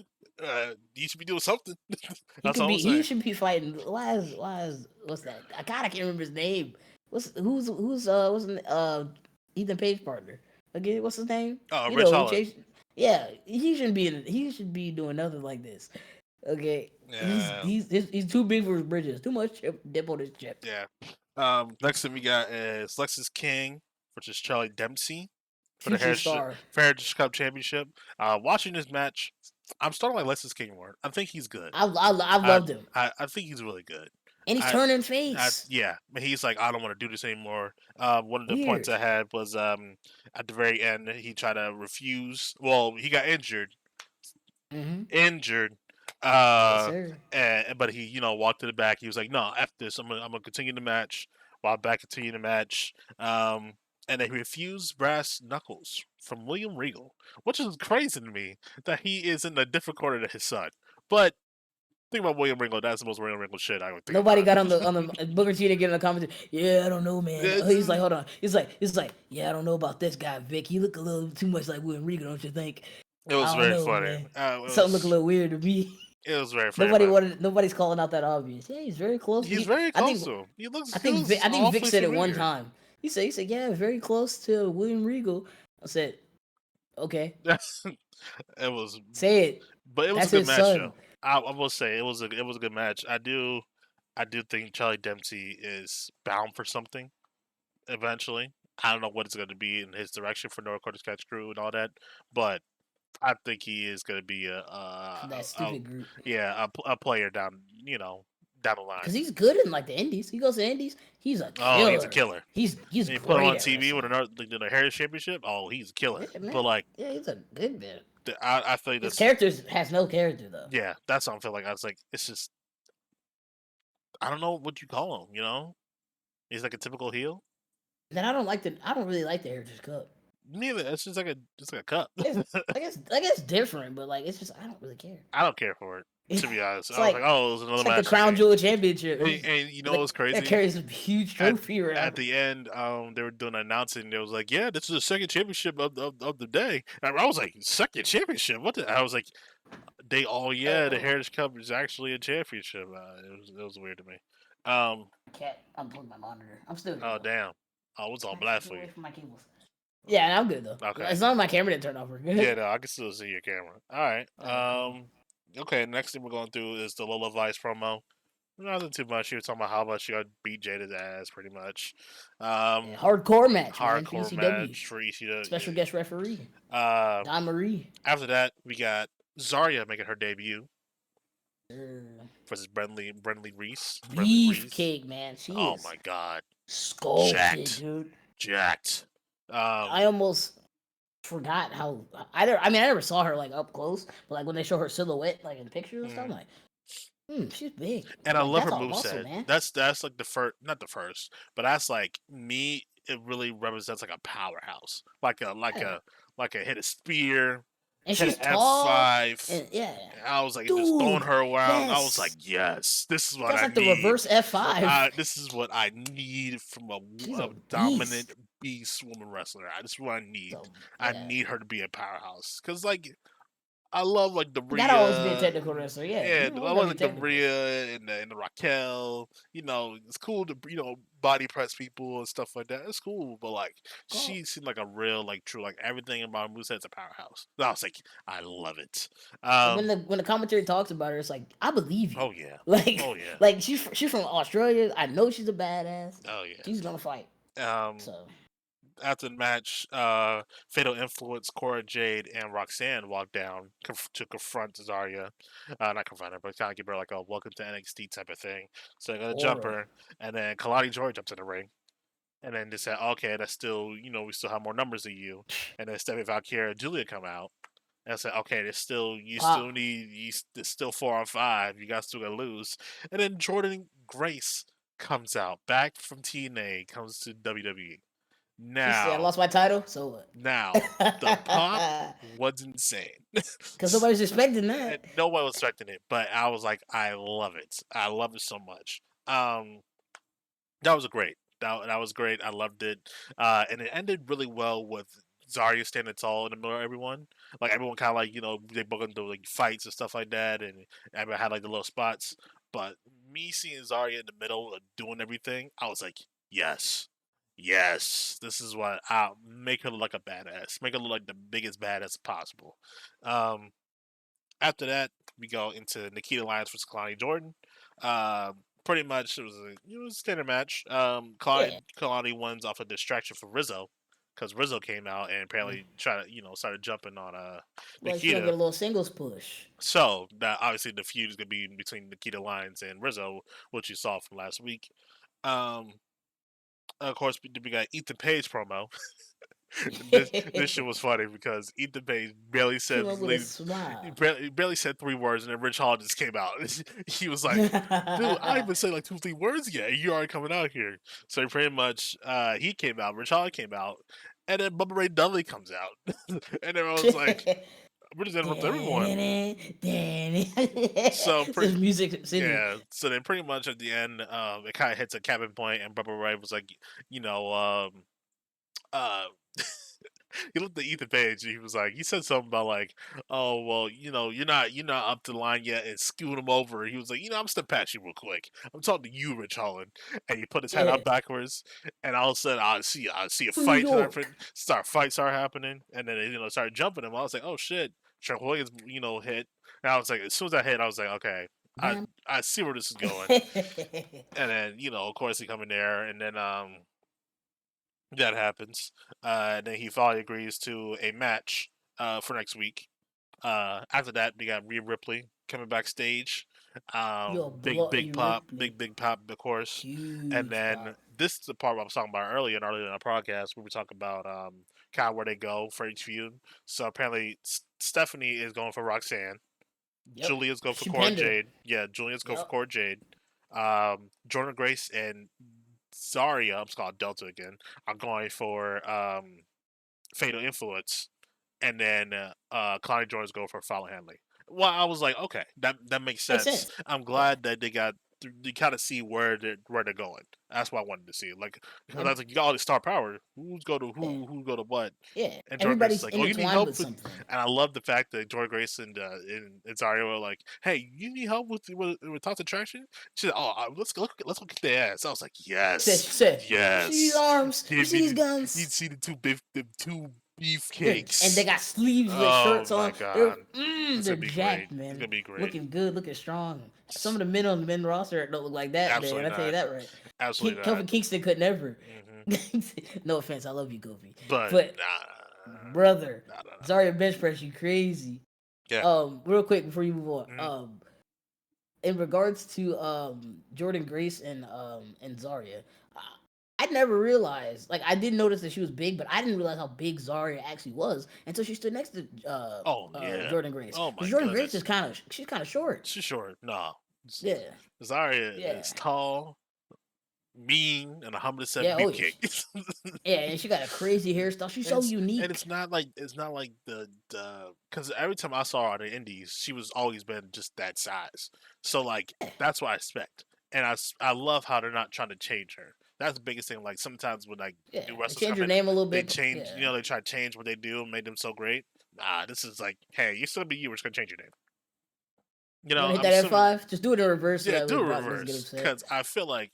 You should be doing something. He That's could all I'm be. He saying. should be fighting. Why is what's that? I can't remember his name. What's Ethan Page partner again? What's his name? Oh, You Rich know, he Holland. chased. Yeah, he shouldn't be. He should be doing nothing like this. Okay, Yeah, he's too big for his britches. Too much dip on his chip. yeah. Next thing we got is Lexus King versus Charlie Dempsey for the Future star. Heritage Cup Championship. Watching this match, I'm starting like Lexus King more. I think he's good. I've I loved him, I think he's really good. and he's I, turning face. yeah, he's like I don't want to do this anymore. One of the points Weird. I had was at the very end he tried to refuse. Well, he got Mm-hmm. injured. Yes, Uh, sir. but he walked to the back. He was like, no, after this, I'm gonna continue the match. while back continuing the match. And they refused brass knuckles from William Regal, which is crazy to me that he is in a different corner than his son. But think about William Regal. That's the most William Regal shit I would think Nobody about. got on the Booker T to get in the comment. Yeah, I don't know, man. He's like, hold on. He's like, yeah, I don't know about this guy, Vic. He look a little too much like William Regal, don't you think? It was I don't very know, funny. man. Something look a little weird to me. It was very funny, but Nobody's calling out that obvious. Yeah, he's very close. he's very I close think, to him. He looks I he think, looks I think Vic awfully said it one familiar. time. He said, yeah, very close to William Regal. I said, okay, It was, say it. but it was a That's good his match son. though. I will say it was a good match. I do think Charlie Dempsey is bound for something eventually. I don't know what it's going to be in his direction for North Dakota Catch Crew and all that, but I think he is going to be For that stupid group. a player down down the line. Cause he's good in like the indies. He goes to indies. He's a Oh, he's a killer. killer. He's And you put him great on at TV with wrestling. another the Heritage Championship. Oh, he's a killer. Yeah, But man. like, Yeah, he's a good bit. I feel like His this. character has no character though. Yeah, that's what I feel like. I was like, it's just I don't know what you call him. He's like a typical heel. Then I don't really like the Heritage Cup. Neither. It's just like a cup. I guess different, but like it's just I don't really care. I don't care for it, to be honest. It's I was like, like oh, it was it's another like the match in the Crown game. Jewel Championship. And you know Like, what's that crazy? carries a huge At trophy around. at the end, they were doing an announcing. They was like, "Yeah, this is the second championship of the day." And I was like, "Second championship? What?" I was like, yeah, the Heritage Cup is actually a championship." It was weird to me. Um, Cat, unplugged my monitor. I'm still here oh though. damn, I was all black Get for away you. from my cables. Yeah, I'm good though. Okay, As long as my camera didn't turn off, we're yeah, good. no, I can still see your camera. All right. All right, cool. Okay. Next thing we're going through is the Lola Vice promo. Nothing too much. She was talking about how much she got beat Jada's ass, pretty much. Yeah, Um, hardcore match, man, for hardcore ECW. match for Ishida. Special guest referee, Uh, Don Marie. after that, we got Zarya making her debut Uh, versus Brentley Reese. Brentley Reese. Beefcake, man. She Oh is my god, sculpted, jacked, dude. jacked. Um, I almost forgot how I mean I never saw her like up close, but like when they show her silhouette like in pictures and stuff, I'm mm. like, she's big. And I Like love her that's all muscle, moveset. man. That's like the first, not the first, but that's like me. It really represents like a powerhouse, Yeah. like a hit a spear, And hit she's an F tall, five. and yeah, I was like just throwing dude, her around. I was like, yes, yes, this is what that's I like the need. reverse F5. This is what I need from She's a a dominant beast. beast woman wrestler. This is what I need. So I yeah, need her to be a powerhouse because like I love like the you gotta always be a Rhea. technical wrestler. Yeah, Yeah, you I always love gotta be like the technical. Rhea and the Raquel. It's cool to body press people and stuff like that. It's cool, but like Girl, she seemed like a real like true like everything about moveset's a powerhouse. I was like, I love it. and when Um, the commentary talks about her, it's like I believe you. oh yeah, oh Like yeah, she's from Australia. I know she's a badass. oh She's gonna fight. yeah. So After the match, Fatal Influence, Cora Jade, and Roxanne walked down to confront Zarya. Not confront her, but kind of give her like a welcome to NXT type of thing. So they got a aura. jumper, and then Kalani George jumps in the ring. And then they said, okay, that's still, we still have more numbers than you. And then Stephanie Valkyria and Julia come out. And I said, okay, Pop. it's still 4 on 5. You guys still gonna lose. And then Jordan Grace comes out, back from TNA, comes to WWE. She said I Now, lost my title. So what? the pop was insane. Because nobody's expecting And that. no one was expecting it, but I was like, I love it. I love it so much. Um, that was great. That was great. I loved it. And it ended really well with Zarya standing tall in the middle of everyone. Like everyone kind of like they both into like fights and stuff like that, and everyone had like the little spots. But me seeing Zarya in the middle, like, doing everything, I was like, yes, yes, this is what I'll make her look like a badass. Make her look like the biggest badass possible. Um, After that, we go into Nikita Lyons versus Kalani Jordan. Pretty much, it was a standard match. Yeah. Kalani wins off a distraction from Rizzo because Rizzo came out and apparently tried to started jumping on Like she gonna get Nikita. a little singles push. So that obviously the feud is gonna be between Nikita Lyons and Rizzo, which you saw from last week. Um, of course, we got Ethan Page promo. This shit was funny because Ethan Page barely Came said up with a smile. barely said 3 words, and then Rich Hall just came out. He was like, "Dude, I didn't even say like 2 3 words yet. You already coming out here." So pretty much, he came out. Rich Hall came out, and then Bubba Ray Dudley comes out, and everyone's like, "We're just interrupt everyone." So This pretty. music city. Yeah, so then pretty much at the end, it kind of hits a cabin point, and Bubba Ray was like, you know, uh, he looked at Ethan Page and he was like, he said something about like, oh well, you're not up to the line yet, and scooting him over. He was like, I'm step past you real quick. I'm talking to you, Rich Holland, and he put his head Yeah. out backwards, and all of a sudden I see a New fight York. start happening, and then started jumping him. I was like, oh shit, Trent Williams, hit. And I was like, as soon as I hit, I was like, okay, I Bam. I see where this is going. And then of course he come in there, and then that happens. And then he finally agrees to a match for next week. After that, we got Rhea Ripley coming backstage. Yo, Big bloody pop, Ripley. big pop, of course. And Huge then pop. this is the part I was talking about earlier in our podcast where we talk about kind of where they go for each feud. So apparently Stephanie is going for Roxanne. Yep. Julia's going for She Cora penned her. Jade. Yeah, Julia's going for Yep. Cora Jade. Jordan Grace and Zarya, I'm just calling Delta again, are going for Fatal Influence, and then Connie Jordan's going for Fallon Henley. Well, I was like, okay, that makes Makes sense. sense. I'm Yeah. glad that they kind of see where they're going. That's what I wanted to see. Like, because I Yep. was like, you got all this star power. Yeah. Who's go to what? Yeah. And Jordan Grace is Everybody's like, oh, you need intertwined help with with. something. And I love the fact that Jordan Grace and Zarya were like, hey, you need help with Toxic Attraction? She said, oh, let's go kick their ass. I was like, yes, She said, you see these yes. arms? You Give see me these you'd guns? see the two And they beefcakes. got sleeves with Oh shirts my on. god, it's They're gonna be great. jacked, It's man. gonna be great. Looking good, looking strong. Some of the men on the men roster don't look like that, man. Absolutely I tell you not. that right. Absolutely Kelvin not. Kingston could never. Hmm. No offense, I love you, Kofi, But but brother, nah, nah, nah, nah. Zarya bench press you crazy. Yeah. Real quick before you move on, Hmm. in regards to Jordan Grace and Zarya, uh, I never realized. Like, I did notice that she was big, but I didn't realize how big Zarya actually was until she stood next to Oh yeah. Jordan Grace. Oh Because my Jordan Grace is goodness. she's kind of short. She's short. No. Z- Yeah, Zarya yeah, is tall, mean, and a 100% yeah. Oh, beefcake. yeah, and she got a crazy hairstyle. She's so And unique. it's not like the because every time I saw her on the indies, she was always been just that size. So like that's what I expect, and I love how they're not trying to change her. That's the biggest thing. Like sometimes when like Yeah, new and wrestlers change come her in, name a little they bit. change. Yeah, They try to change what they do and made them so great. Nah, this is like, hey, you still be you. We're just gonna change your name. you want to hit I'm that F assuming. five? Just do it in reverse so Yeah, that way do a Brock doesn't get reverse upset. because I feel like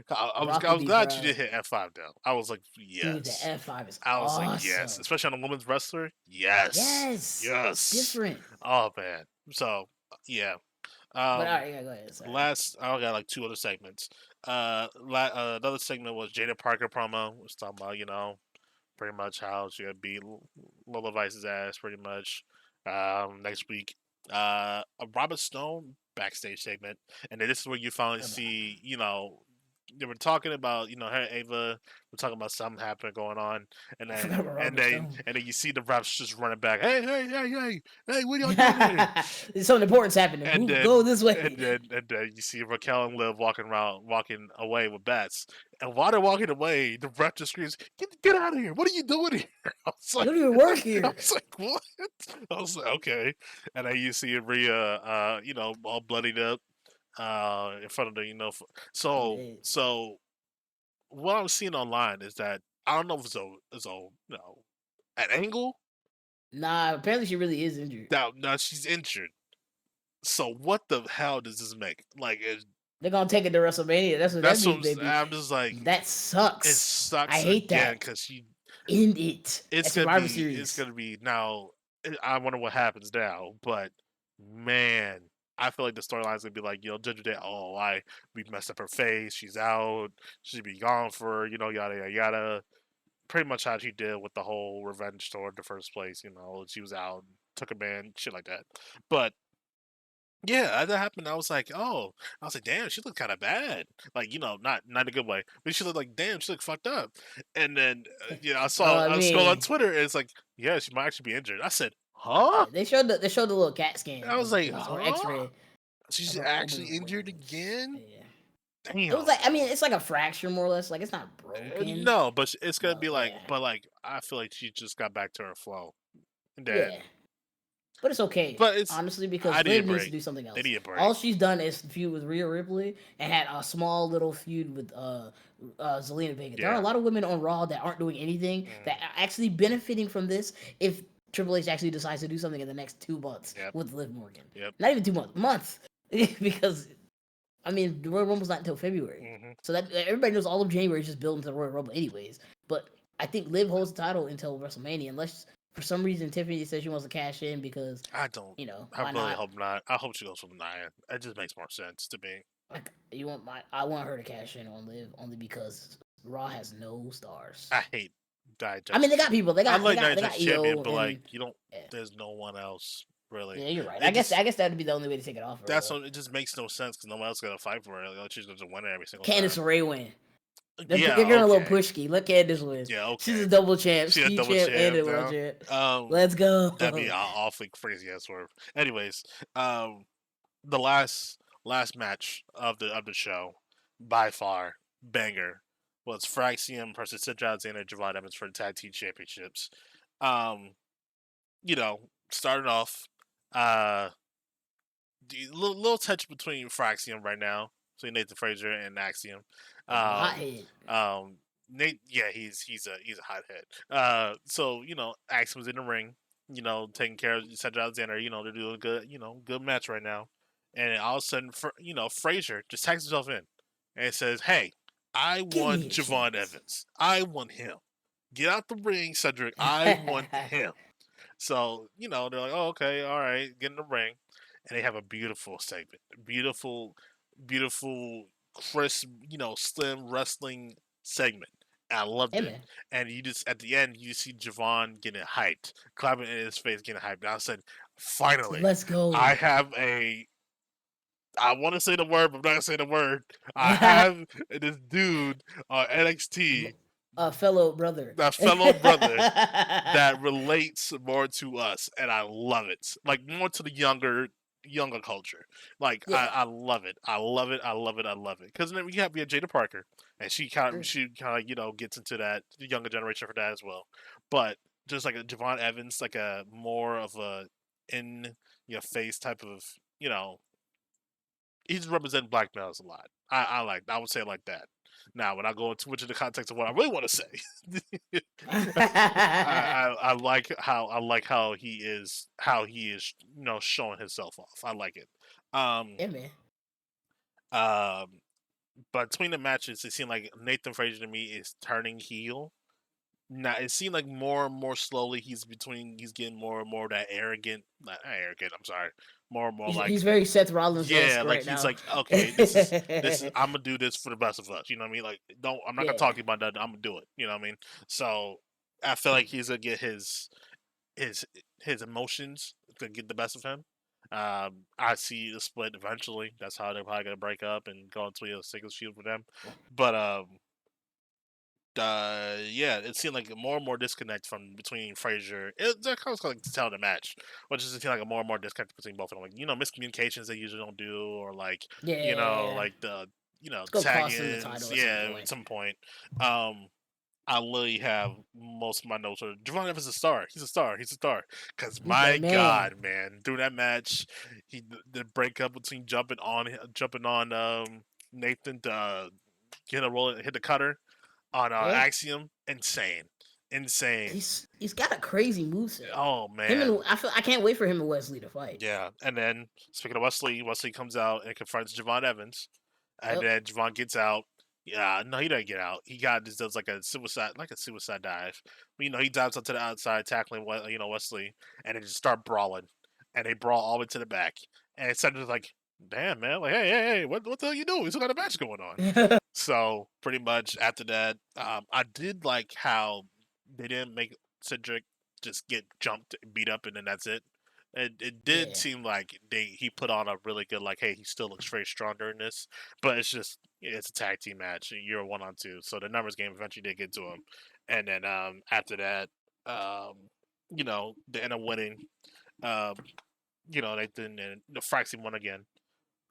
Brock I would was be glad you did proud. hit F5 though. I was like, Dude, the yes. F5 is I was like, yes, awesome. especially on a women's wrestler. Yes, Yes, it's yes. different. Oh man. So yeah. But all Um, right, yeah, go ahead. Sorry. last I got like two other segments. Another segment was Jada Parker promo. Was talking about pretty much how she gonna beat Lola Vice's ass pretty much. Next week. A Robert Stone backstage segment, and then this is where you finally Um, see they were talking about her Ava. We're talking about something happening going on, and I then forgot about and Robert then Stone. and then you see the refs just running back. Hey! What are y'all doing here? Something important's happening. And Move, go then this and way. then and then you see Raquel and Liv walking away with bats. And while they're walking away, the ref just screams, "Get out of here! What are you doing here?" I was You like, don't even work I here. was like, what? I was like, okay. And then you see Rhea, all bloodied up, in front of the, so Yeah. so what I'm seeing online is that I don't know if it's a an angle. Nah, apparently she really is injured. Now she's injured. So what the hell does this make? Like, They're gonna take it to WrestleMania. That's what that that's what means, baby. I'm just like, That it sucks. I sucks hate again that. because she End it it's at gonna Survivor be it's Series. gonna be now. I wonder what happens now, but man, I feel like the storyline's gonna be like, Judge Day. Oh, why we messed up her face? She's out. She'd be gone for yada yada yada. Pretty much how she did with the whole revenge tour in the first place. She was out, took a man, shit like that. But Yeah, as that happened, I was like, oh, I was like, damn, she looked kind of bad. Like, not in a good way, but she looked like, damn, she looked fucked up. And then, I I scrolled on mean, Twitter, and it's like, yeah, she might actually be injured. I said, huh? they showed the little CAT I scan was of like, this or huh? X-ray of She's her actually open injured wings. again? Yeah. It was Damn. like, I mean, it's like a fracture more or less. Like it's not broken, No, but it's gonna but be like, yeah, I feel like she just got back to her flow. And yeah. then, But it's okay, but it's, honestly, I because need a Liv needs to break. do something They else. need a break. All she's done is feud with Rhea Ripley and had a small little feud with Zelina Vega. There are a Yeah. lot of women on Raw that aren't doing anything that Mhm. are actually benefiting from this if Triple H actually decides to do something in the next 2 months Yep. with Liv Morgan. Yep. Not even 2 months, months. Because I mean, the Royal Rumble's not until February, Hmm. so that everybody knows all of January is just building to the Royal Rumble, anyways. But I think Liv holds the title until WrestleMania, unless for some reason Tiffany says she wants to cash in because I don't. I why really not? hope not. I hope she goes with Nia. It just makes more sense to me. Like I want her to cash in on Liv only because Raw has no stars. I hate Nia I mean, they Jax. got people. They I got they like got Nia they Jax got champion, EO but like and you don't. yeah, There's no one else really. yeah. You're right. It just I guess that would be the only way to take it off her. it just makes no sense because no one else is gonna fight for her. Like, she's gonna win it every single time. Candice Ray win. They're Yeah. getting a little Okay. pushki. Let Candice win. Yeah. She's Okay. a double champ, She a ski double champ, and champ a world now. champ. Um, Let's that'd be go. awfully crazy ass swerve. Anyways, the last match of the show, by far banger, was Fraxium versus Cedric Alexander and Javon Evans for the tag team championships. Um, starting off, uh, little touch between Fraxium right now, between Nathan Frazier and Axiom. Yeah, he's a Um, hothead. Nate, yeah, he's a hothead. So Axiom's in the ring, taking care of Cedric Alexander. They're doing a good, good match right now. And all of a sudden, Frazier just tags himself in and says, "Hey, I Give me want a Javon chance. Evans. I want him. Get out the ring, Cedric. I want him." So, they're like, "Oh, okay, all right, get in the ring." And they have a beautiful segment. Beautiful, beautiful, crisp, slim wrestling segment. I loved Hey it. man, And you just, at the end, you see Javon getting hyped, clapping in his face, getting hyped. And I said, finally, let's I go. have I want to say the word, but I'm not going to say the word. I have this dude on NXT, A fellow brother. that fellow brother that relates more to us, and I love it. Like more to the younger culture. Like Yeah, I love it. I love it. I love it. I love it. Because then we have Jada Parker, and true. she kind of gets into that the younger generation for that as well. But just like a Javon Evans, like a more of a in your face type of he's representing black males a lot. I would say it like that. Now, when I go into the context of what I really want to say, I like how he is showing himself off. I like it. Um Yeah, man. um but between the matches, it seemed like Nathan Frazier to me is turning heel. Now it seemed like more and more slowly he's getting more and more of that arrogant, not arrogant. I'm sorry, more and more He's like very Seth Rollins yeah, esque like right he's now. like okay, this is I'm gonna do this for the best of us. You know what I mean? Like don't I'm not gonna Yeah, talk to you about that. I'm gonna do it. You know what I mean? So I feel like he's gonna get his his emotions to get the best of him. I see the split eventually. That's how they're probably gonna break up and go into a singles feud with them. But yeah, it seemed like more and more disconnect from between Frazier. That kind of like to tell the match, which is like a more and more disconnect between both of them. Like miscommunications they usually don't do, or like yeah. like the It's gonna tag cost him the ins. title at some Yeah, at point. some point. Um, I literally have most of my notes are Javon Evans is a star. He's a star. He's a star. Cause He's the my man. God, man, through that match, the breakup between jumping on Nathan to get a roll hit the cutter on Yeah, Axiom, insane, insane. he's got a crazy moveset. Oh Him and man, I can't wait for him and Wesley to fight. yeah. And then speaking of Wesley, Wesley comes out and confronts Javon Evans, and Yep. then Javon gets out. Yeah, no, he doesn't get out. He got just does like a suicide dive. But, he dives onto the outside, tackling Wesley, and they just start brawling, and they brawl all the way to the back. And it's just like, damn man, like hey, what the hell you doing? We still got a match going on. So pretty much after that, I did like how they didn't make Cedric just get jumped, beat up, and then that's it. It did Yeah. seem like he put on a really good like, hey, he still looks very strong during this, but it's just it's a tag team match. You're 1-on-2, so the numbers game eventually did get to him, and then after that, um, they end up winning. Um, they then the Fraxy won again.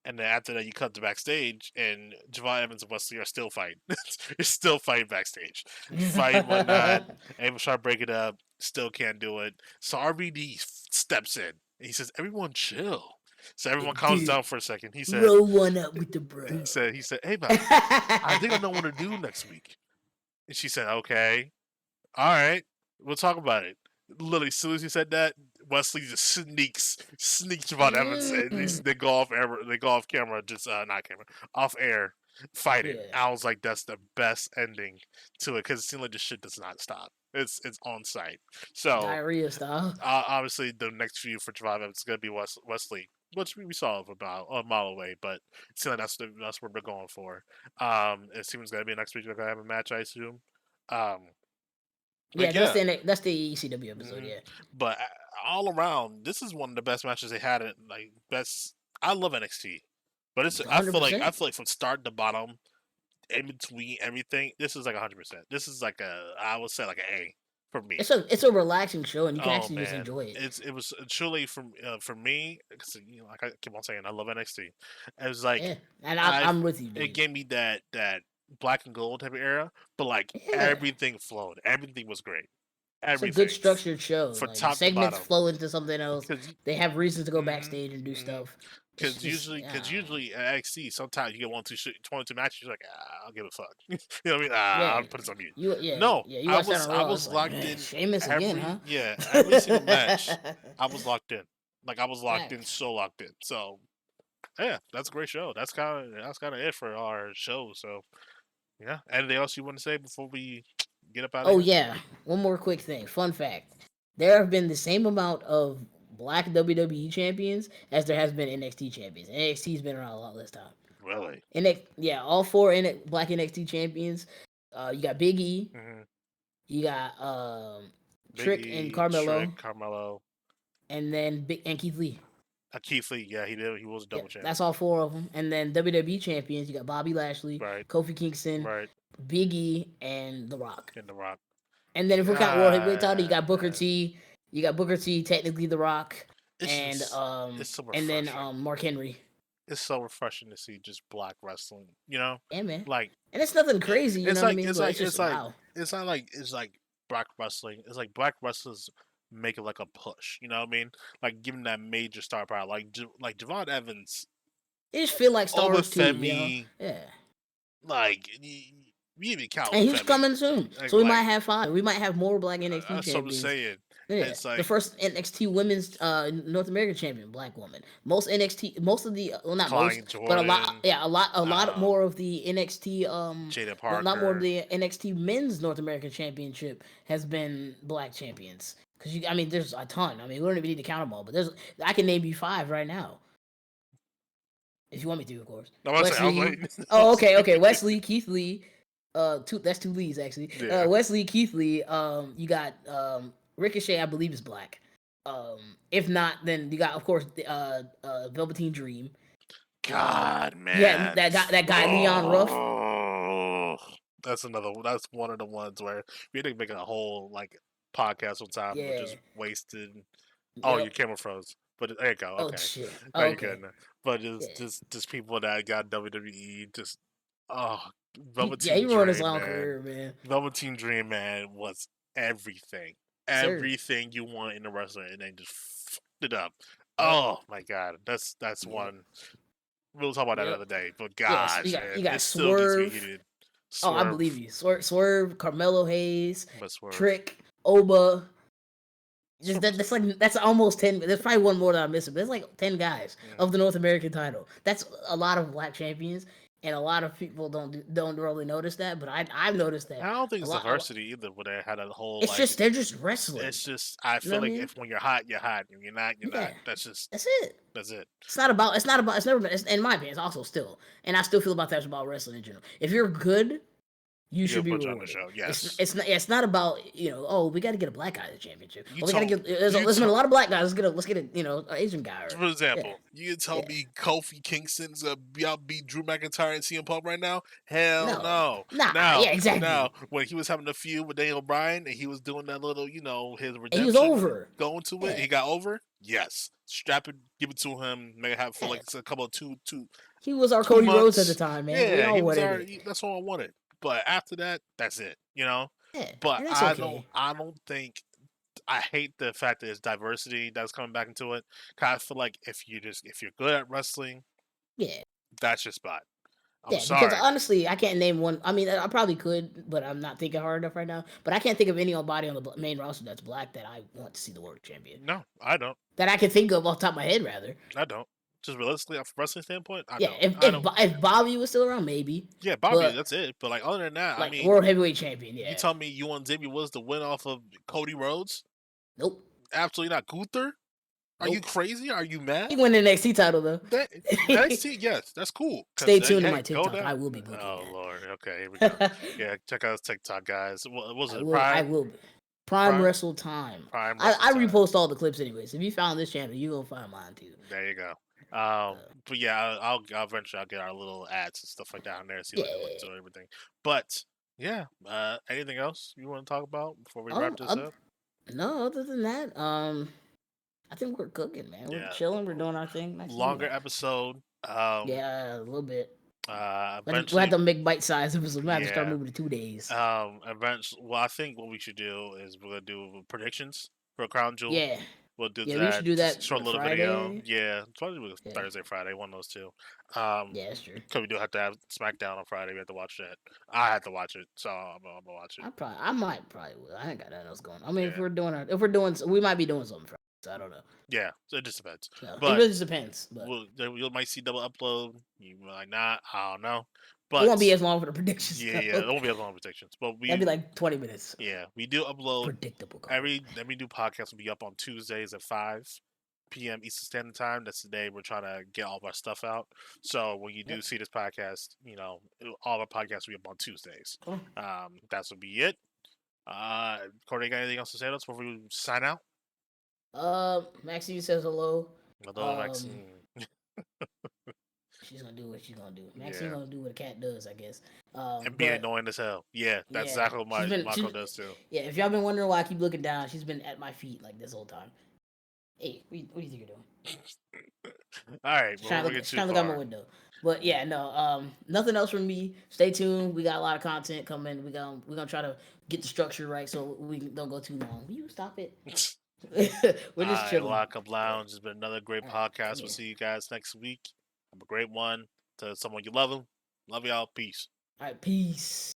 And then after that, you cut to backstage, and Javon Evans and Wesley are still fighting. They're still fighting backstage, fight whatnot. Able to try to break it up, still can't do it. So RVD steps in. And he says, "Everyone, chill." So everyone calms Dude, down for a second. He said, roll one up with the bro. "Hey, man, I think I know what to do next week." And she said, "Okay, all right, we'll talk about it." Literally, as soon as he said that, Wesley just sneaks Javon Evans, and they go off air, they go off camera, just not camera, off air, fighting. Yeah. I was like, that's the best ending to it because it seemed like this shit does not stop. It's on site. So Diarrhea style. obviously, the next feud for Javon Evans is gonna be Wesley, which we saw about a mile away, but it seems like that's what they're going for. It seems gonna be next week. They're gonna have a match, I assume. Um, Yeah, like that's yeah, the ECW episode. hmm Yeah. but all around, this is one of the best matches they had. Like best, I love NXT, but it's One hundred I percent. feel like from start to bottom, in between everything, this is like 100%. This is like I would say like an A for me. It's a relaxing show, and you can Oh actually just man, enjoy it. it was truly for me. Cause, like I keep on saying, I love NXT. It was like Yeah, and I I'm with you, it dude. gave me that black and gold type of era, but like Yeah, everything flowed. Everything was great. it's a good Everything structured show. for Like the top to segments bottom. flow into something else. Because They have reasons to go mm-hmm, backstage and do mm-hmm. stuff. It's just Cause usually at NXT, sometimes you get 22 matches. You're like, I'll give a fuck. You know what I mean? yeah. I'll put this on mute. Yeah, No, yeah. You watch that on I Raw. It's was like locked in Sheamus again, huh? every single match. I was locked in. Like I was locked in, Facts. so locked in. So yeah, that's a great show. That's kind of it for our show. So yeah, anything else you want to say before we get up out of Oh here? yeah, one more quick thing. Fun fact: there have been the same amount of Black WWE champions as there has been NXT champions. NXT's been around a lot less time. Really? Yeah, all four Black NXT champions. You got Big E, Mm-hmm. you got Big Trick and E, Carmelo, Trick, Carmelo, and then Keith Lee. Keith Lee. Yeah, he did. He was a Yeah, double champ. that's all four of them. And then WWE champions, you got Bobby Lashley, Right. Kofi Kingston, Right. Big E, and The Rock. In the Rock. And then if we count World Heavyweight title, you God, got Booker T. You got Booker T, technically The Rock, it's and just it's so then refreshing. Mark Henry. It's so refreshing to see just black wrestling. Yeah, man. Like And it's nothing crazy, you know it's what I like mean? But it's just wow. it's not like it's like black wrestling. It's like black wrestlers make it like a push. You know what I mean? Like giving that major star power. Like Javon Evans They just feel like over stars too, you know? Femi. Yeah. Like we even count And over he's Femi. coming soon. Like, So we might like have five. We might have more black NXT that's what I'm champions. saying. Yeah. It's The like first NXT women's North American champion, black woman. Most of the well not most, Klein but a lot Jordan, yeah, a lot um, more of the NXT Jada a lot more of Parker. the NXT men's North American championship has been black champions. Cause I mean, there's a ton. I mean, we don't even need to count them all, but I can name you five right now. If you want me to, of course. No, I was Wesley. waiting. Oh, okay. Wesley, Keith Lee. That's two Lees actually. Yeah. Wesley, Keith Lee. You got Ricochet, I believe is black. If not, then you got of course Velveteen Dream. God, Yeah, man. that guy Leon Ruff. Oh, that's another. That's one of the ones where we had to make a whole like podcast one time, which Yeah. is wasted. Oh, your Yep. camera froze. But there you go. Oh Okay, shit. now Oh, you're okay. good. Now. But Yeah. just people that got WWE. Just oh, He Velveteen ruined his Dream, long man. career, man. Velveteen Dream, man, was everything. Sir. Everything you want in a wrestler, and then just fucked it up. Yep. Oh my god, that's Yep. one. We'll talk about that Yep. another day. But Yes, gosh, man, you got it still gets me Swerve. heated. Oh, I Swerve, believe you. Swerve, Carmelo Hayes, but Swerve. Trick, Oba. Swerve That's almost 10. There's probably one more that I'm missing, but there's like 10 guys of the North American title. That's a lot of black champions, and a lot of people don't really notice that. But I've noticed that I don't think a it's lot. diversity either. Where they had a whole It's like, just they're just wrestling. it's just I You know feel what I like mean? if when you're hot, you're hot. When you're not, you're Yeah, not. That's just that's it. that's it. It's not about. It's not about. It's never been. In my opinion, it's also still, and I still feel about that about wrestling in general. If you're good, You You should gotta be put you on the rewarded. show. It's Yes. it's not it's not about oh we got to get a black guy the championship. You Oh we got to told get you there's been a told lot of black guys. Let's get a an Asian guy or for yeah example, you tell yeah me Kofi Kingston's be out beat Drew McIntyre and CM Punk right now? Hell no no. nah Now, yeah now, exactly when he was having a feud with Daniel Bryan and he was doing that little, his and he was redemption, over going to it, yeah he got over. Yes, strap it, give it to him. Make it have for yeah like a couple of two, two, he was our two Cody Rhodes at the months. time man we Yeah, all he was wanted our. it That's all I wanted. But after that, that's it. yeah But and that's I don't. okay I don't think I hate the fact that there's diversity that's coming back into it. Cause I feel like if you're good at wrestling, yeah that's your spot. I'm yeah because sorry. honestly I can't name one I mean I probably could but I'm not thinking hard enough right now but I can't think of anybody on the main roster that's black that I want to see the world champion No, I don't. that I can think of off the top of my head rather. I don't. Just realistically, from a wrestling standpoint, I Yeah, don't. if I if don't. if Bobby was still around, maybe. Yeah, Bobby, But that's it. But like other than that, I like mean, world heavyweight champion, you yeah. tell me you want Xavier Woods to win off of Cody Rhodes? Nope, Absolutely not. Gunther? Are you nope. crazy? Are you mad? He won the NXT title though. That NXT, yes, that's cool. Cause Stay tuned to hey, my go TikTok. down. I will be booking Oh Lord, okay, here we go. that. Yeah, check out his TikTok, guys. What was I it? will. I Prime, will be. Prime Prime, Wrestle Time. Prime I, Wrestle I Time. repost all the clips anyways. If you found this channel, you gonna find mine too. There you go. Uh, But yeah, I'll eventually I'll get our little ads and stuff like that on there, see yeah. what they're looking to and everything. But yeah, anything else you want to talk about before we wrap Um. this oth- up? no. Other than that, I think we're cooking, man. We're Yeah, chilling. We're doing our thing. Next thing you longer know. episode. Yeah, a little bit. We'll have Eventually, to make bite size episodes. We'll have to start yeah. moving to 2 days. Eventually, well, I think what we should do is we're gonna do predictions for Crown Jewel. Yeah. We'll do Yeah, we should that. do Just that. short What, little video. Friday? Yeah, probably Yeah. Thursday, Friday, one of those two. Um, Yeah, that's true. cause we do have to have SmackDown on Friday. We have to watch that. I had to watch it, so I'm gonna watch it. I might probably will. I ain't got nothing else going. I mean, Yeah, if we're doing, we might be doing something Friday. So I don't know. yeah. So it just depends. So it But really just depends. But you might see double upload. You might not. I don't know. it won't But be as long for the predictions yeah, yeah. It though. won't be as long predictions. But That'd be like 20 minutes. yeah, we do upload Predictable card. every new podcast will be up on Tuesdays at 5 p.m. Eastern Standard Time. That's the day we're trying to get all of our stuff out. So when you do Yep. see this podcast, all of our podcasts will be up on Tuesdays. Cool. That will be it. Corey, got anything else to say to us before we sign out? Maxine says hello. Although Maxine, She's gonna do what she's gonna do. Maxine yeah, gonna do what a cat does, I guess. and be But annoying as hell. Yeah, that's yeah, exactly what Marco does too. yeah. If y'all been wondering why I keep looking down, she's been at my feet like this whole time. Hey, what do you think you're doing? All right, She's well, trying to look, she's trying to look out my window. But yeah, no, nothing else from me. Stay tuned. We got a lot of content coming. We're gonna try to get the structure right so we don't go too long. Will you stop it? We're All just right, chilling. Lockup Lounge has been another great All right, podcast. come We'll here. see you guys next week. Have a great one. To someone you love them. Love y'all. Peace. All right, peace.